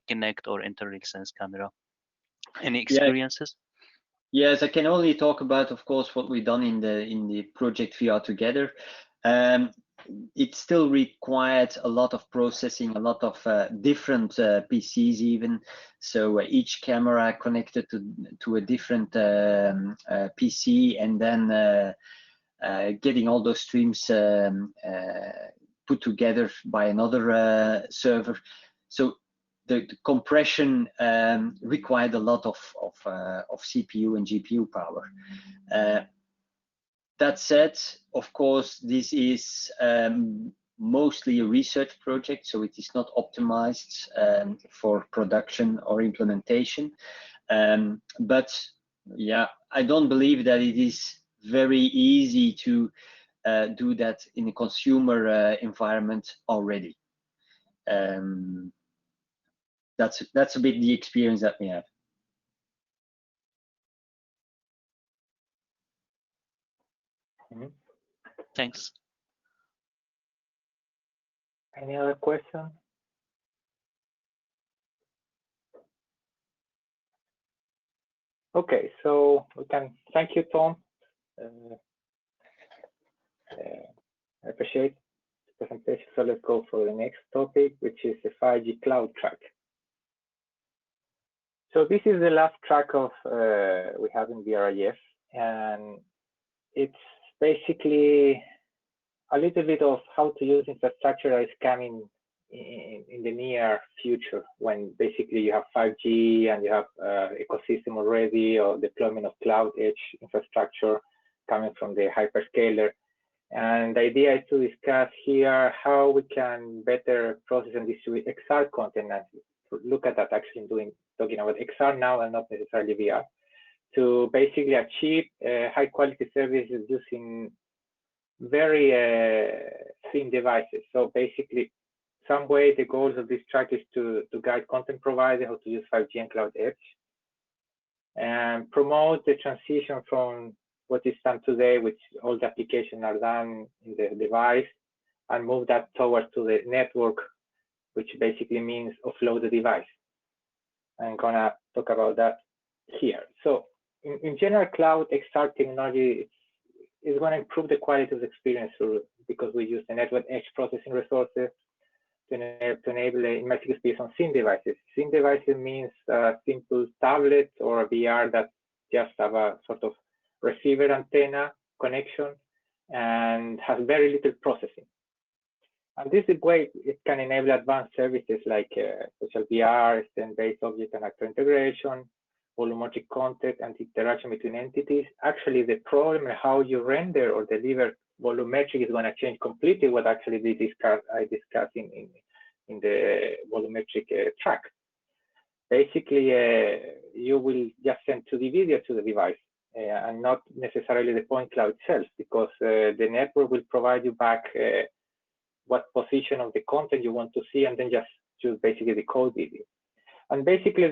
Kinect or InterRealSense camera? Any experiences? Yes, I can only talk about, of course, what we've done in the project VR together. It still required a lot of processing, a lot of different PCs even. So each camera connected to a different PC, and then getting all those streams put together by another server. So the compression required a lot of CPU and GPU power. That said, of course, this is mostly a research project, so it is not optimized for production or implementation. But yeah, I don't believe that it is very easy to do that in a consumer environment already. That's a bit the experience that we have. Thanks. Any other question? Okay, so we can thank you, Tom. I appreciate the presentation. So let's go for the next topic, which is the 5G cloud track. So this is the last track of we have in VRIF, and it's basically a little bit of how to use infrastructure that is coming in the near future, when basically you have 5G and you have ecosystem already, or deployment of cloud edge infrastructure coming from the hyperscaler. And the idea is to discuss here how we can better process and distribute XR content, and look at that actually talking about XR now and not necessarily VR, to basically achieve high quality services using very thin devices. So basically, some way the goals of this track is to guide content providers how to use 5G and cloud edge, and promote the transition from what is done today, which all the applications are done in the device, and move that towards to the network, which basically means offload the device. I'm gonna talk about that here. So in general, cloud XR technology is going to improve the quality of the experience because we use the network edge processing resources to enable immersive experience on thin devices. Thin devices means a simple tablet or a VR that just have a sort of receiver antenna connection and has very little processing. And this is way it can enable advanced services like social VR, stand-based object and actor integration, volumetric content, and interaction between entities. Actually, the problem how you render or deliver volumetric is going to change completely what actually I discussed in the volumetric track. Basically, you will just send 2D video to the device and not necessarily the point cloud itself, because the network will provide you back what position of the content you want to see, and then just choose basically decode video. And basically,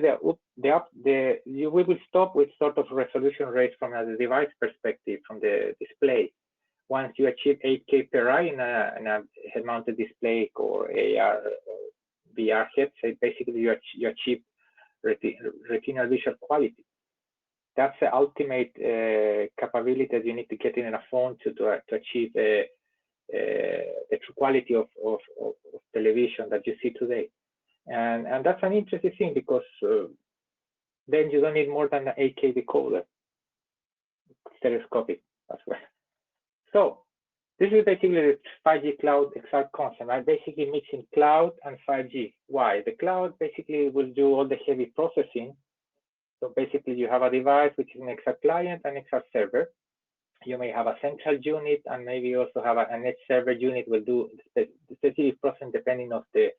we will stop with sort of resolution rates from the device perspective, from the display. Once you achieve 8K per eye in a head-mounted display or AR or VR headset, basically you achieve retinal visual quality. That's the ultimate capability that you need to get in a phone to achieve the true quality of television that you see today. And that's an interesting thing, because then you don't need more than an 8K decoder, stereoscopic as well. So this is basically the 5G cloud XR concept. I'm basically mixing cloud and 5G. Why? The cloud basically will do all the heavy processing. So basically you have a device which is an XR client and XR server. You may have a central unit, and maybe you also have an edge server unit will do the specific processing depending on the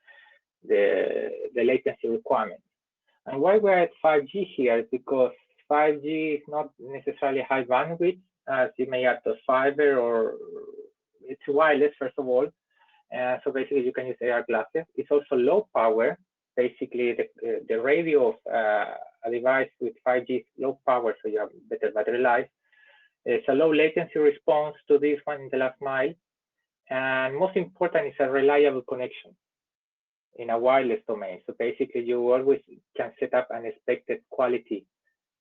latency requirements. And why we're at 5G here is because 5G is not necessarily high bandwidth, as you may add to fiber, or it's wireless first of all. So basically you can use AR glasses. It's also low power. Basically the radio of a device with 5G is low power, so you have better battery life. It's a low latency response to this one in the last mile. And most important is a reliable connection in a wireless domain. So basically you always can set up an expected quality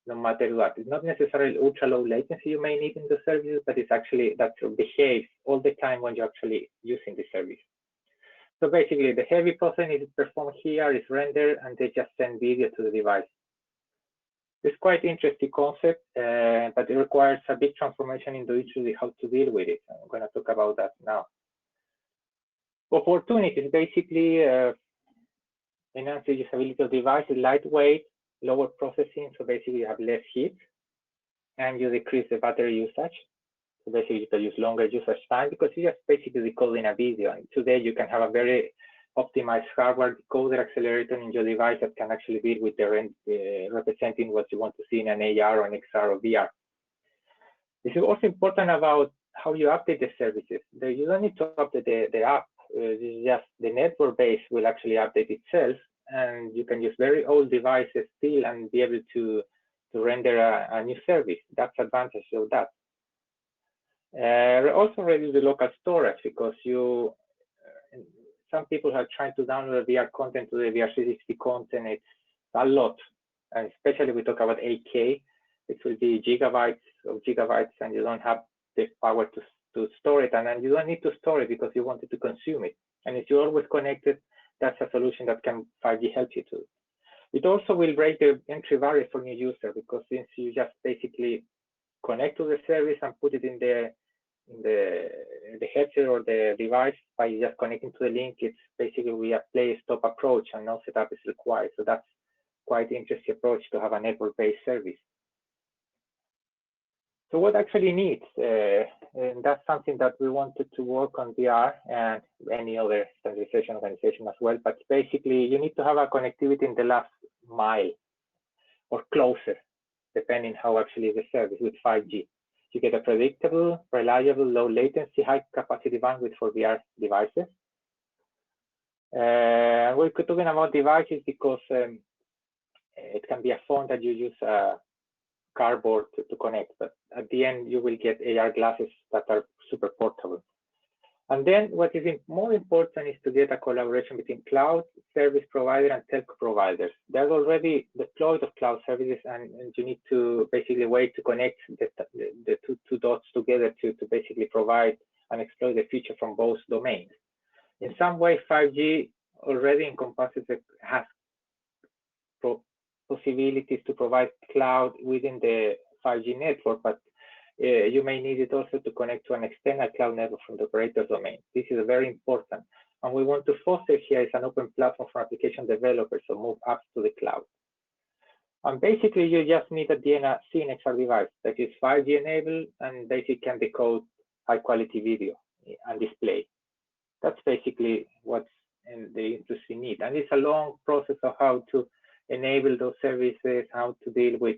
no matter what. It's not necessarily ultra low latency you may need in the services, but it's actually that behaves all the time when you're actually using the service. So basically the heavy processing is performed here, is rendered, and they just send video to the device. It's quite interesting concept, but it requires a big transformation in the industry how to deal with it. I'm going to talk about that now. Opportunities basically enhance the usability of devices, lightweight, lower processing, so basically you have less heat, and you decrease the battery usage. So basically you can use longer usage time because you just basically decoding a video. And today you can have a very optimized hardware decoder accelerator in your device that can actually deal with the representing what you want to see in an AR or an XR or VR. This is also important about how you update the services. You don't need to update the app. This is just the network base will actually update itself, and you can use very old devices still and be able to render a new service. That's the advantage of that. Also reduce the local storage, because some people are trying to download VR content to the VR 360 content. It's a lot, and especially we talk about 8K, it will be gigabytes of gigabytes, and you don't have the power to store it, and then you don't need to store it because you wanted to consume it. And if you're always connected, that's a solution that can 5G help you to. It also will break the entry barrier for new users, because since you just basically connect to the service and put it in the headset or the device by just connecting to the link, it's basically we have play stop approach and no setup is required. So that's quite an interesting approach to have a network-based service. So what actually needs, and that's something that we wanted to work on VR and any other standardization organization as well, but basically you need to have a connectivity in the last mile or closer, depending how actually the service with 5G. You get a predictable, reliable, low latency, high capacity bandwidth for VR devices. We're talking about devices because it can be a phone that you use cardboard to connect, but at the end you will get AR glasses that are super portable. And then what is more important is to get a collaboration between cloud service provider and telco providers. There's already deployed of cloud services, and you need to basically wait to connect the two dots together to basically provide and exploit the feature from both domains. In some way, 5G already encompasses has possibilities to provide cloud within the 5G network, but you may need it also to connect to an external cloud network from the operator's domain. This is very important. And we want to foster here is an open platform for application developers to move apps to the cloud. And basically, you just need at the end a CNXR device that is 5G enabled and basically can decode high quality video and display. That's basically what's in the industry need. And it's a long process of how to enable those services, how to deal with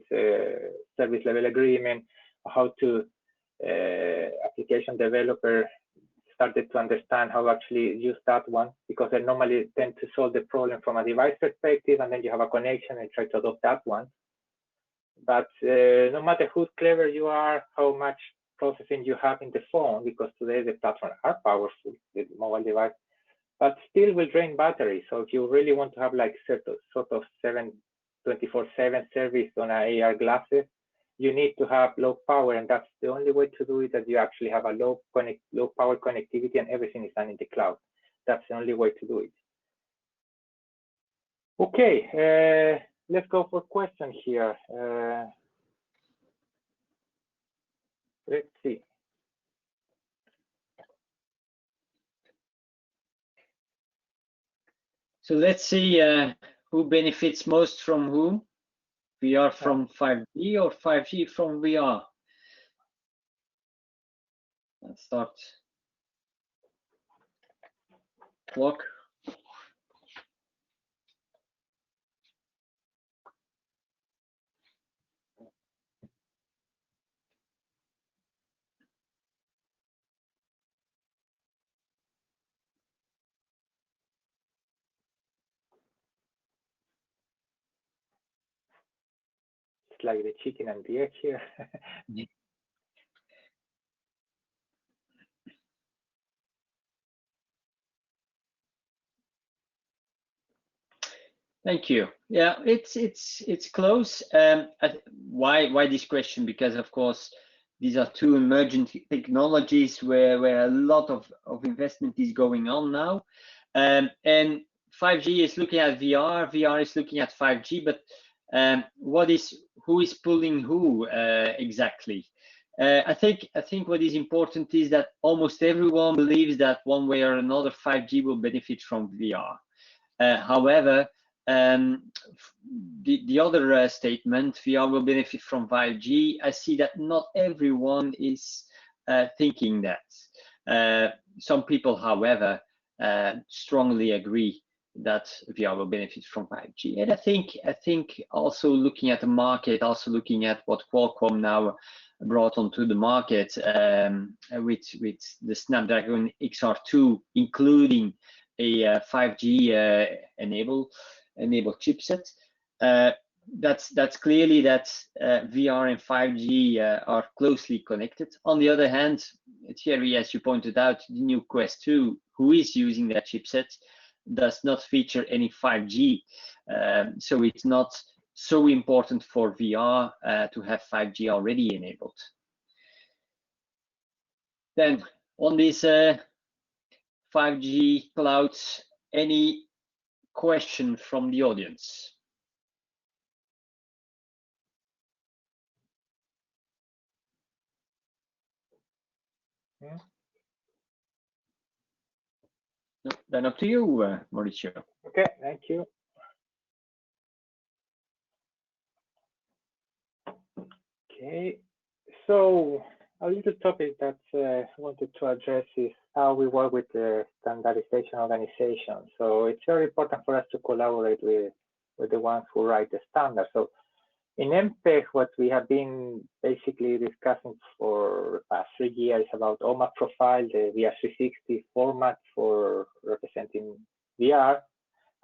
service level agreement, how to application developer started to understand how to actually use that one, because they normally tend to solve the problem from a device perspective, and then you have a connection and try to adopt that one. But no matter how clever you are, how much processing you have in the phone, because today the platforms are powerful, the mobile device, but still will drain battery. So if you really want to have like sort of 24/7 service on AR glasses, you need to have low power, and that's the only way to do it, that you actually have a low power connectivity and everything is done in the cloud. That's the only way to do it. Okay, let's go for questions here. Let's see. So let's see who benefits most from whom. VR from 5G or 5G from VR? Let's start. Clock. It's like the chicken and the egg here. Thank you. Yeah, it's close. Why this question? Because of course these are two emergent technologies where a lot of investment is going on now, and 5G is looking at VR, VR is looking at 5G, but who is pulling who exactly? I think what is important is that almost everyone believes that one way or another 5G will benefit from VR. However, the other statement, VR will benefit from 5G, I see that not everyone is thinking that. Some people, however, strongly agree that VR will benefit from 5G. And I think also looking at the market, also looking at what Qualcomm now brought onto the market with the Snapdragon XR2, including a 5G enabled chipset. That's clearly that VR and 5G are closely connected. On the other hand, Thierry, as you pointed out, the new Quest 2, who is using that chipset, does not feature any 5G. So it's not so important for VR to have 5G already enabled. Then on these 5G clouds, any question from the audience? Yeah. No, then up to you, Mauricio. Okay, thank you. Okay, so a little topic that I wanted to address is how we work with the standardization organization. So it's very important for us to collaborate with the ones who write the standard. So in MPEG, what we have been basically discussing for the past 3 years about OMAF profile, the VR360 format for representing VR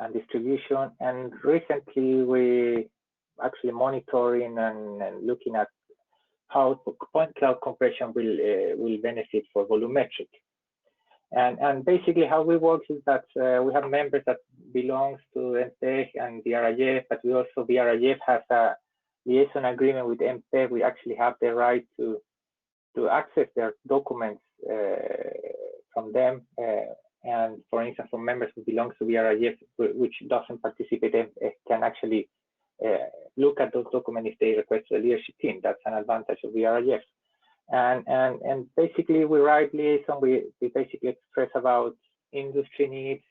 and distribution. And recently we actually monitoring and looking at how point cloud compression will benefit for volumetric. And basically how we work is that we have members that belongs to MPEG and VRIF, but we also, VRIF has a liaison agreement with MPEG. We actually have the right to access their documents from them. And for instance, for members who belong to VRIF, which doesn't participate, can actually look at those documents if they request the leadership team. That's an advantage of VRIF. And basically we write liaison, we basically express about industry needs,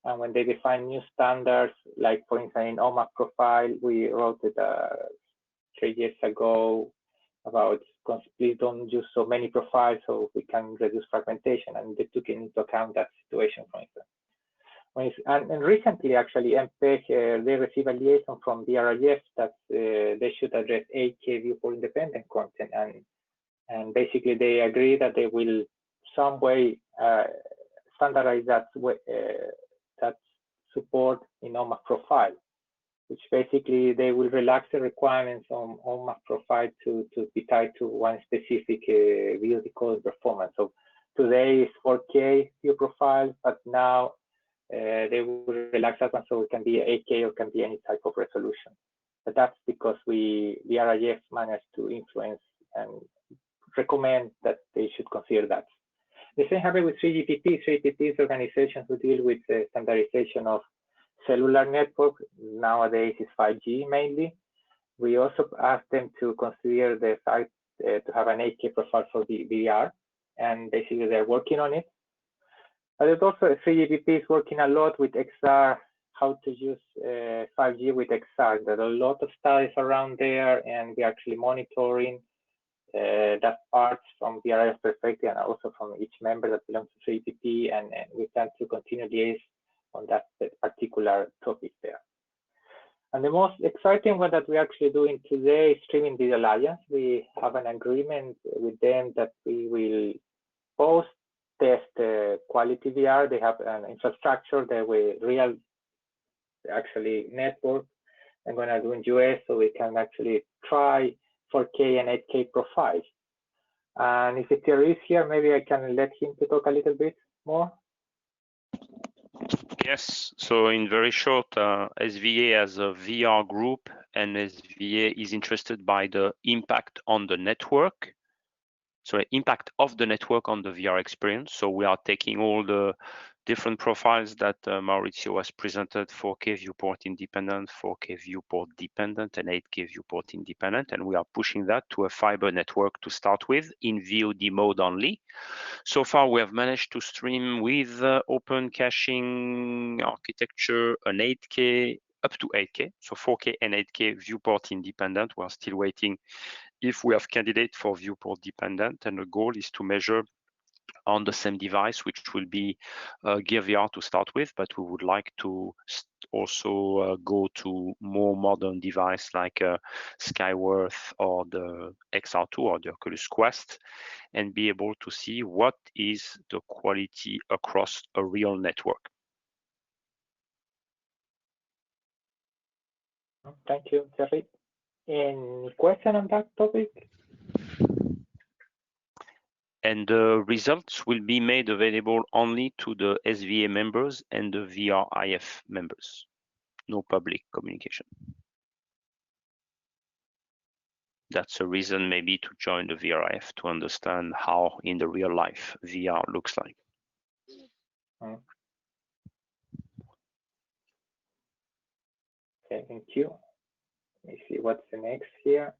and when they define new standards, like for instance in OMAF profile, we wrote it 3 years ago about please don't use so many profiles so we can reduce fragmentation, and they took into account that situation, for instance. And recently, actually, MPEG, they received a liaison from VRIF that they should address 8K viewport independent content, and basically they agree that they will some way standardize that support in OMAF profile, which basically they will relax the requirements on OMAF profile to be tied to one specific video decoding performance. So today is 4K view profile, but now they will relax that one, so it can be 8K or can be any type of resolution. But that's because VRIF managed to influence and recommend that they should consider that. The same happened with 3GPP. 3GPP is organizations who deal with the standardization of cellular network. Nowadays is 5G mainly. We also asked them to consider the fact to have an 8K profile for the VR, and basically they're working on it. But it's also 3GPP is working a lot with XR, how to use 5G with XR. There are a lot of studies around there, and we're actually monitoring that part from VRIF perspective and also from each member that belongs to 3GPP, and we plan to continue liaise on that particular topic there. And the most exciting one that we're actually doing today is Streaming Video Alliance. We have an agreement with them that we will both test quality VR. They have an infrastructure that we real actually network I'm going to do in US, so we can actually try 4K and 8K profiles. And if Thierry is here, maybe I can let him to talk a little bit more. Yes, so in very short, SVA as a VR group, and SVA is interested by the impact on the network. So impact of the network on the VR experience. So we are taking all the different profiles that Mauricio has presented, 4K viewport independent, 4K viewport dependent, and 8K viewport independent, and we are pushing that to a fiber network to start with in VOD mode only. So far, we have managed to stream with open caching architecture an 8K up to 8K, so 4K and 8K viewport independent. We're still waiting if we have candidate for viewport dependent, and the goal is to measure on the same device, which will be Gear VR to start with, but we would like to also go to more modern device like Skyworth or the XR2 or the Oculus Quest, and be able to see what is the quality across a real network. Thank you, Jerry. Any question on that topic? And the results will be made available only to the SVA members and the VRIF members. No public communication. That's a reason maybe to join the VRIF, to understand how in the real life VR looks like. Okay, thank you. Let me see what's the next here.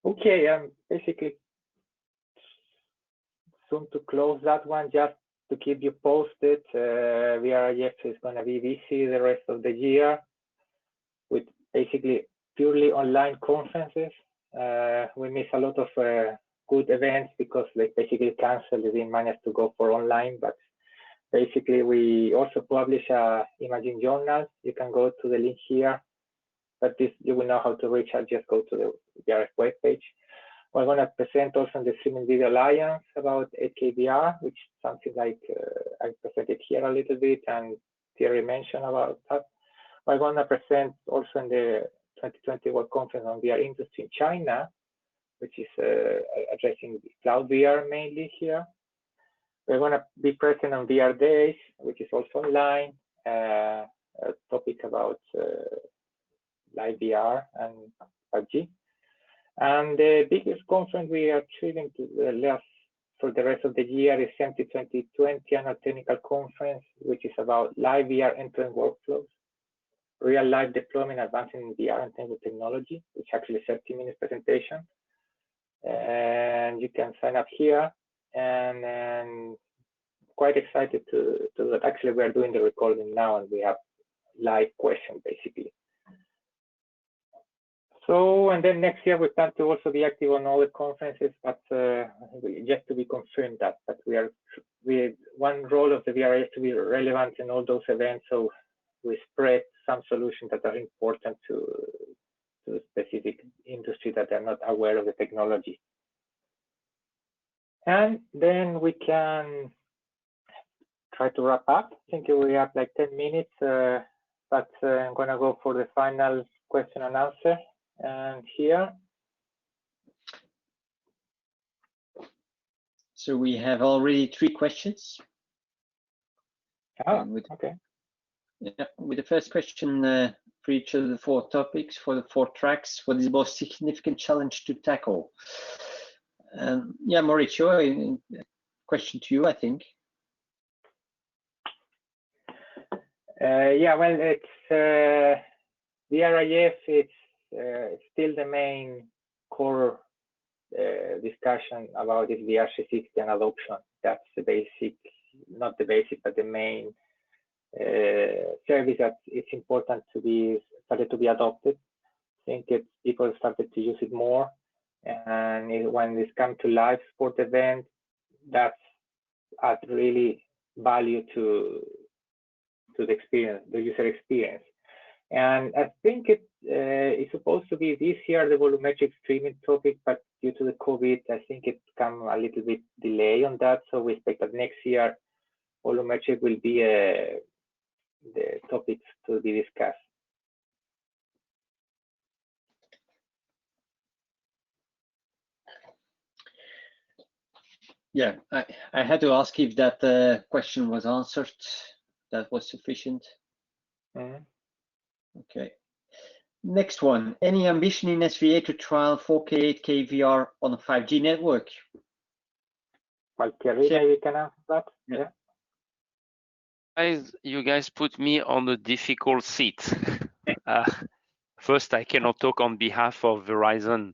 Okay, basically soon to close that one, just to keep you posted. VRIF is going to be busy the rest of the year with basically purely online conferences. We miss a lot of good events because they basically canceled. They didn't manage to go for online, but basically we also publish imaging journals. You can go to the link here, but this you will know how to reach out. Just go to the VRF webpage. We're going to present also on the Streaming Video Alliance about 8K VR, which is something like I presented here a little bit, and Thierry mentioned about that. We're going to present also in the 2020 World Conference on VR industry in China, which is addressing cloud VR mainly here. We're going to be present on VR Days, which is also online, a topic about live VR and 5G. And the biggest conference we are treating to the left for the rest of the year is CEMTI 2020 Annual Technical Conference, which is about live VR end-to-end workflows, real life deployment, advancing in VR and technology, which actually is a 30-minute presentation. And you can sign up here, and quite excited to that. Actually, we are doing the recording now, and we have live questions basically. So, and then next year we plan to also be active on all the conferences, but just to be confirmed that. But one role of the VR is to be relevant in all those events, so we spread some solutions that are important to a specific industry that are not aware of the technology. And then we can try to wrap up. I think we have like 10 minutes, but I'm going to go for the final question and answer. And here. So we have already 3 questions. Okay. Yeah, with the first question for each of the 4 topics, for the 4 tracks, what is the most significant challenge to tackle? Yeah, Mauricio, question to you, I think. Yeah, well, it's VRIF. It's still the main core discussion about this VR360 and adoption. That's the basic, not the basic, but the main service that it's important to be started to be adopted. I think people started to use it more, and when it's come to live sport events, that's adds really value to the experience, the user experience. And I think it's supposed to be this year the volumetric streaming topic, but due to the COVID, I think it's come a little bit delay on that. So we expect that next year volumetric will be the topics to be discussed. Yeah, I had to ask if that question was answered. That was sufficient. Okay. Next one. Any ambition in SVA to trial 4K, 8K VR on a 5G network? Well, Thierry, maybe can answer that. Yeah. You guys put me on a difficult seat. First, I cannot talk on behalf of Verizon.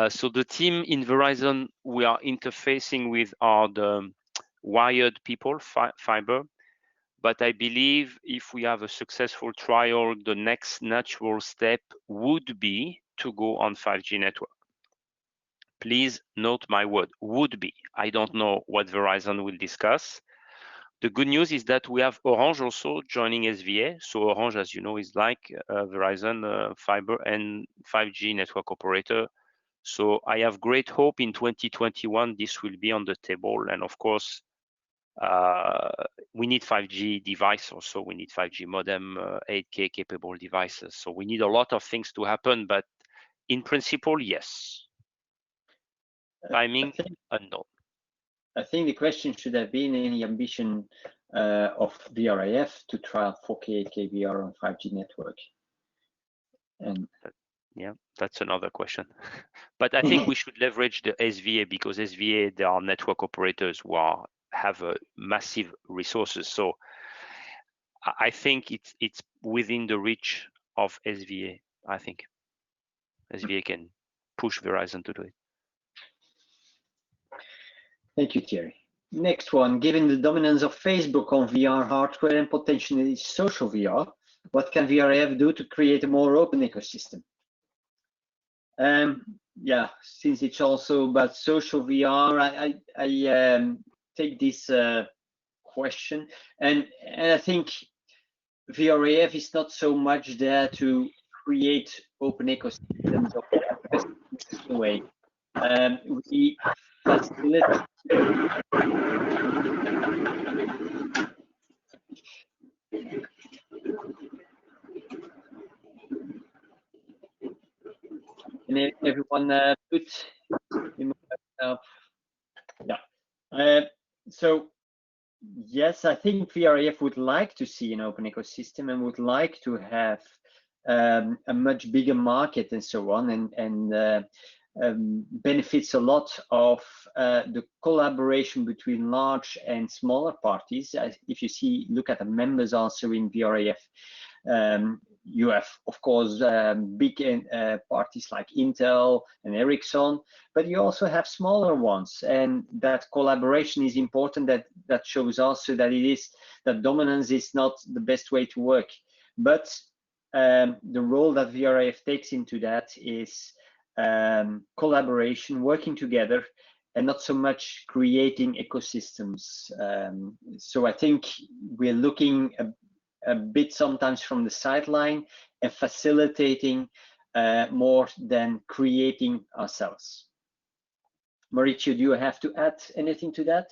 So the team in Verizon we are interfacing with are the wired people, fiber. But I believe if we have a successful trial, the next natural step would be to go on 5G network. Please note my word, would be. I don't know what Verizon will discuss. The good news is that we have Orange also joining SVA. So Orange, as you know, is like Verizon fiber and 5G network operator. So I have great hope in 2021 this will be on the table. And of course, we need 5G device also. We need 5G modem, 8K capable devices. So we need a lot of things to happen, but in principle, yes. Timing, unknown. I think the question should have been any ambition of VRIF to trial 4K, 8K VR on 5G network. And yeah, that's another question. But I think we should leverage the SVA because SVA, there are network operators who have massive resources. So I think it's within the reach of SVA. I think SVA can push Verizon to do it. Thank you, Thierry. Next one, given the dominance of Facebook on VR hardware and potentially social VR, what can VRIF do to create a more open ecosystem? Yeah, since it's also about social VR, I take this question, and I think VRIF is not so much there to create open ecosystems in a way. We facilitate. Can everyone put up? Yeah. So yes, I think VRIF would like to see an open ecosystem and would like to have a much bigger market and so on, and benefits a lot of the collaboration between large and smaller parties. If you look at the members also in VRIF, you have, of course, big parties like Intel and Ericsson, but you also have smaller ones, and that collaboration is important. That shows also that dominance is not the best way to work, but the role that VRIF takes into that is collaboration, working together, and not so much creating ecosystems. So I think we're looking a bit sometimes from the sideline and facilitating more than creating ourselves. Mauricio, do you have to add anything to that?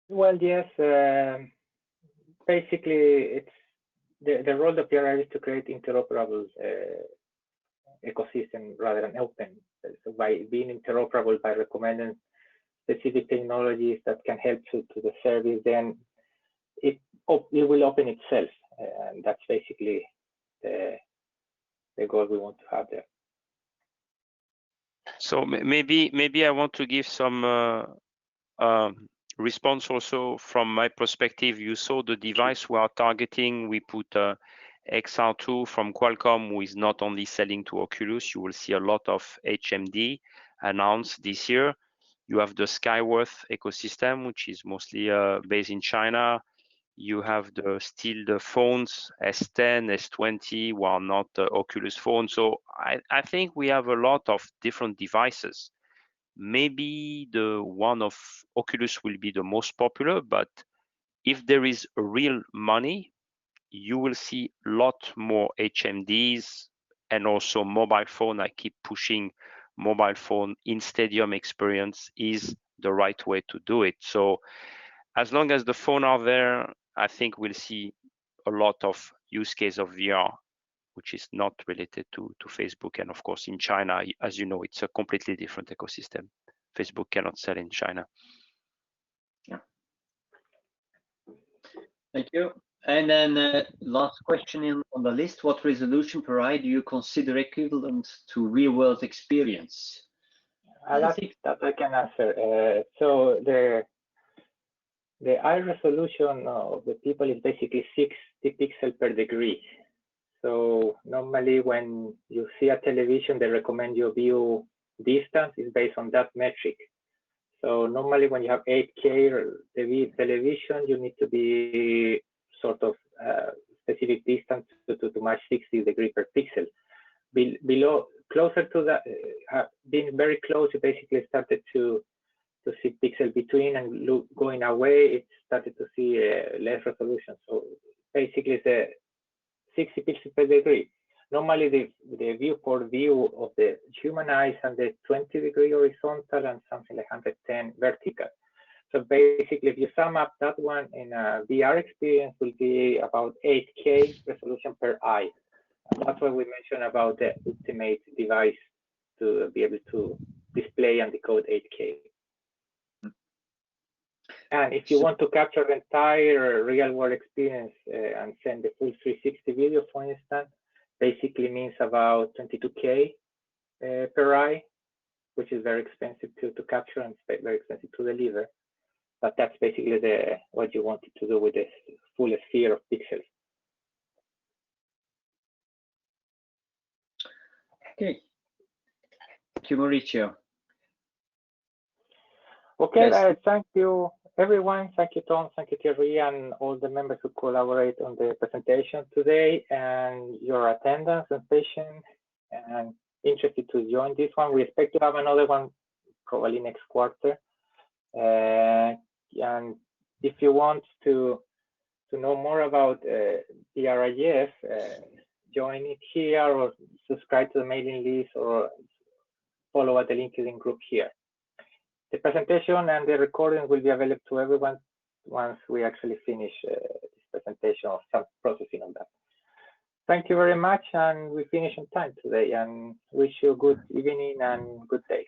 Well, yes. Basically, it's the role of VR is to create interoperable ecosystem rather than open. So by being interoperable, by recommending specific technologies that can help to the service, then it will open itself, and that's basically the goal we want to have there. So maybe I want to give some response also from my perspective. You saw the device we are targeting. We put XR2 from Qualcomm, who is not only selling to Oculus. You will see a lot of HMD announced this year. You have the Skyworth ecosystem, which is mostly based in China. You have still the phones S10, S20, who are not Oculus phones. So I think we have a lot of different devices. Maybe the one of Oculus will be the most popular, but if there is real money, you will see a lot more HMDs and also mobile phone. I keep pushing mobile phone in stadium experience is the right way to do it. So as long as the phone are there, I think we'll see a lot of use case of VR, which is not related to Facebook. And of course, in China, as you know, it's a completely different ecosystem. Facebook cannot sell in China. Yeah. Thank you. And then last question on the list: what resolution per eye do you consider equivalent to real-world experience? That I can answer. So the eye resolution of the people is basically 60 pixels per degree. So normally when you see a television, they recommend you view distance is based on that metric. So normally when you have 8K television, you need to be sort of specific distance to match 60 degrees per pixel. Below, closer to that, being very close, you basically started to see pixel between, and going away, it started to see less resolution. So basically the 60 pixels per degree. Normally the viewport view of the human eyes and the 20-degree horizontal and something like 110 vertical. So basically, if you sum up that one in a VR experience, will be about 8K resolution per eye. And that's why we mentioned about the ultimate device to be able to display and decode 8K. And if you want to capture the entire real-world experience and send the full 360 video, for instance, basically means about 22K per eye, which is very expensive to capture and very expensive to deliver. But that's basically what you wanted to do with this full sphere of pixels. Okay. Thank you, Mauricio. Okay, Yes. thank you, everyone. Thank you, Tom. Thank you, Thierry, and all the members who collaborate on the presentation today, and your attendance and patience, and interested to join this one. We expect to have another one probably next quarter. And if you want to know more about VRIF, join it here or subscribe to the mailing list or follow the LinkedIn group here. The presentation and the recording will be available to everyone once we actually finish this presentation of some processing of that. Thank you very much, and we finish on time today, and wish you a good evening and good day.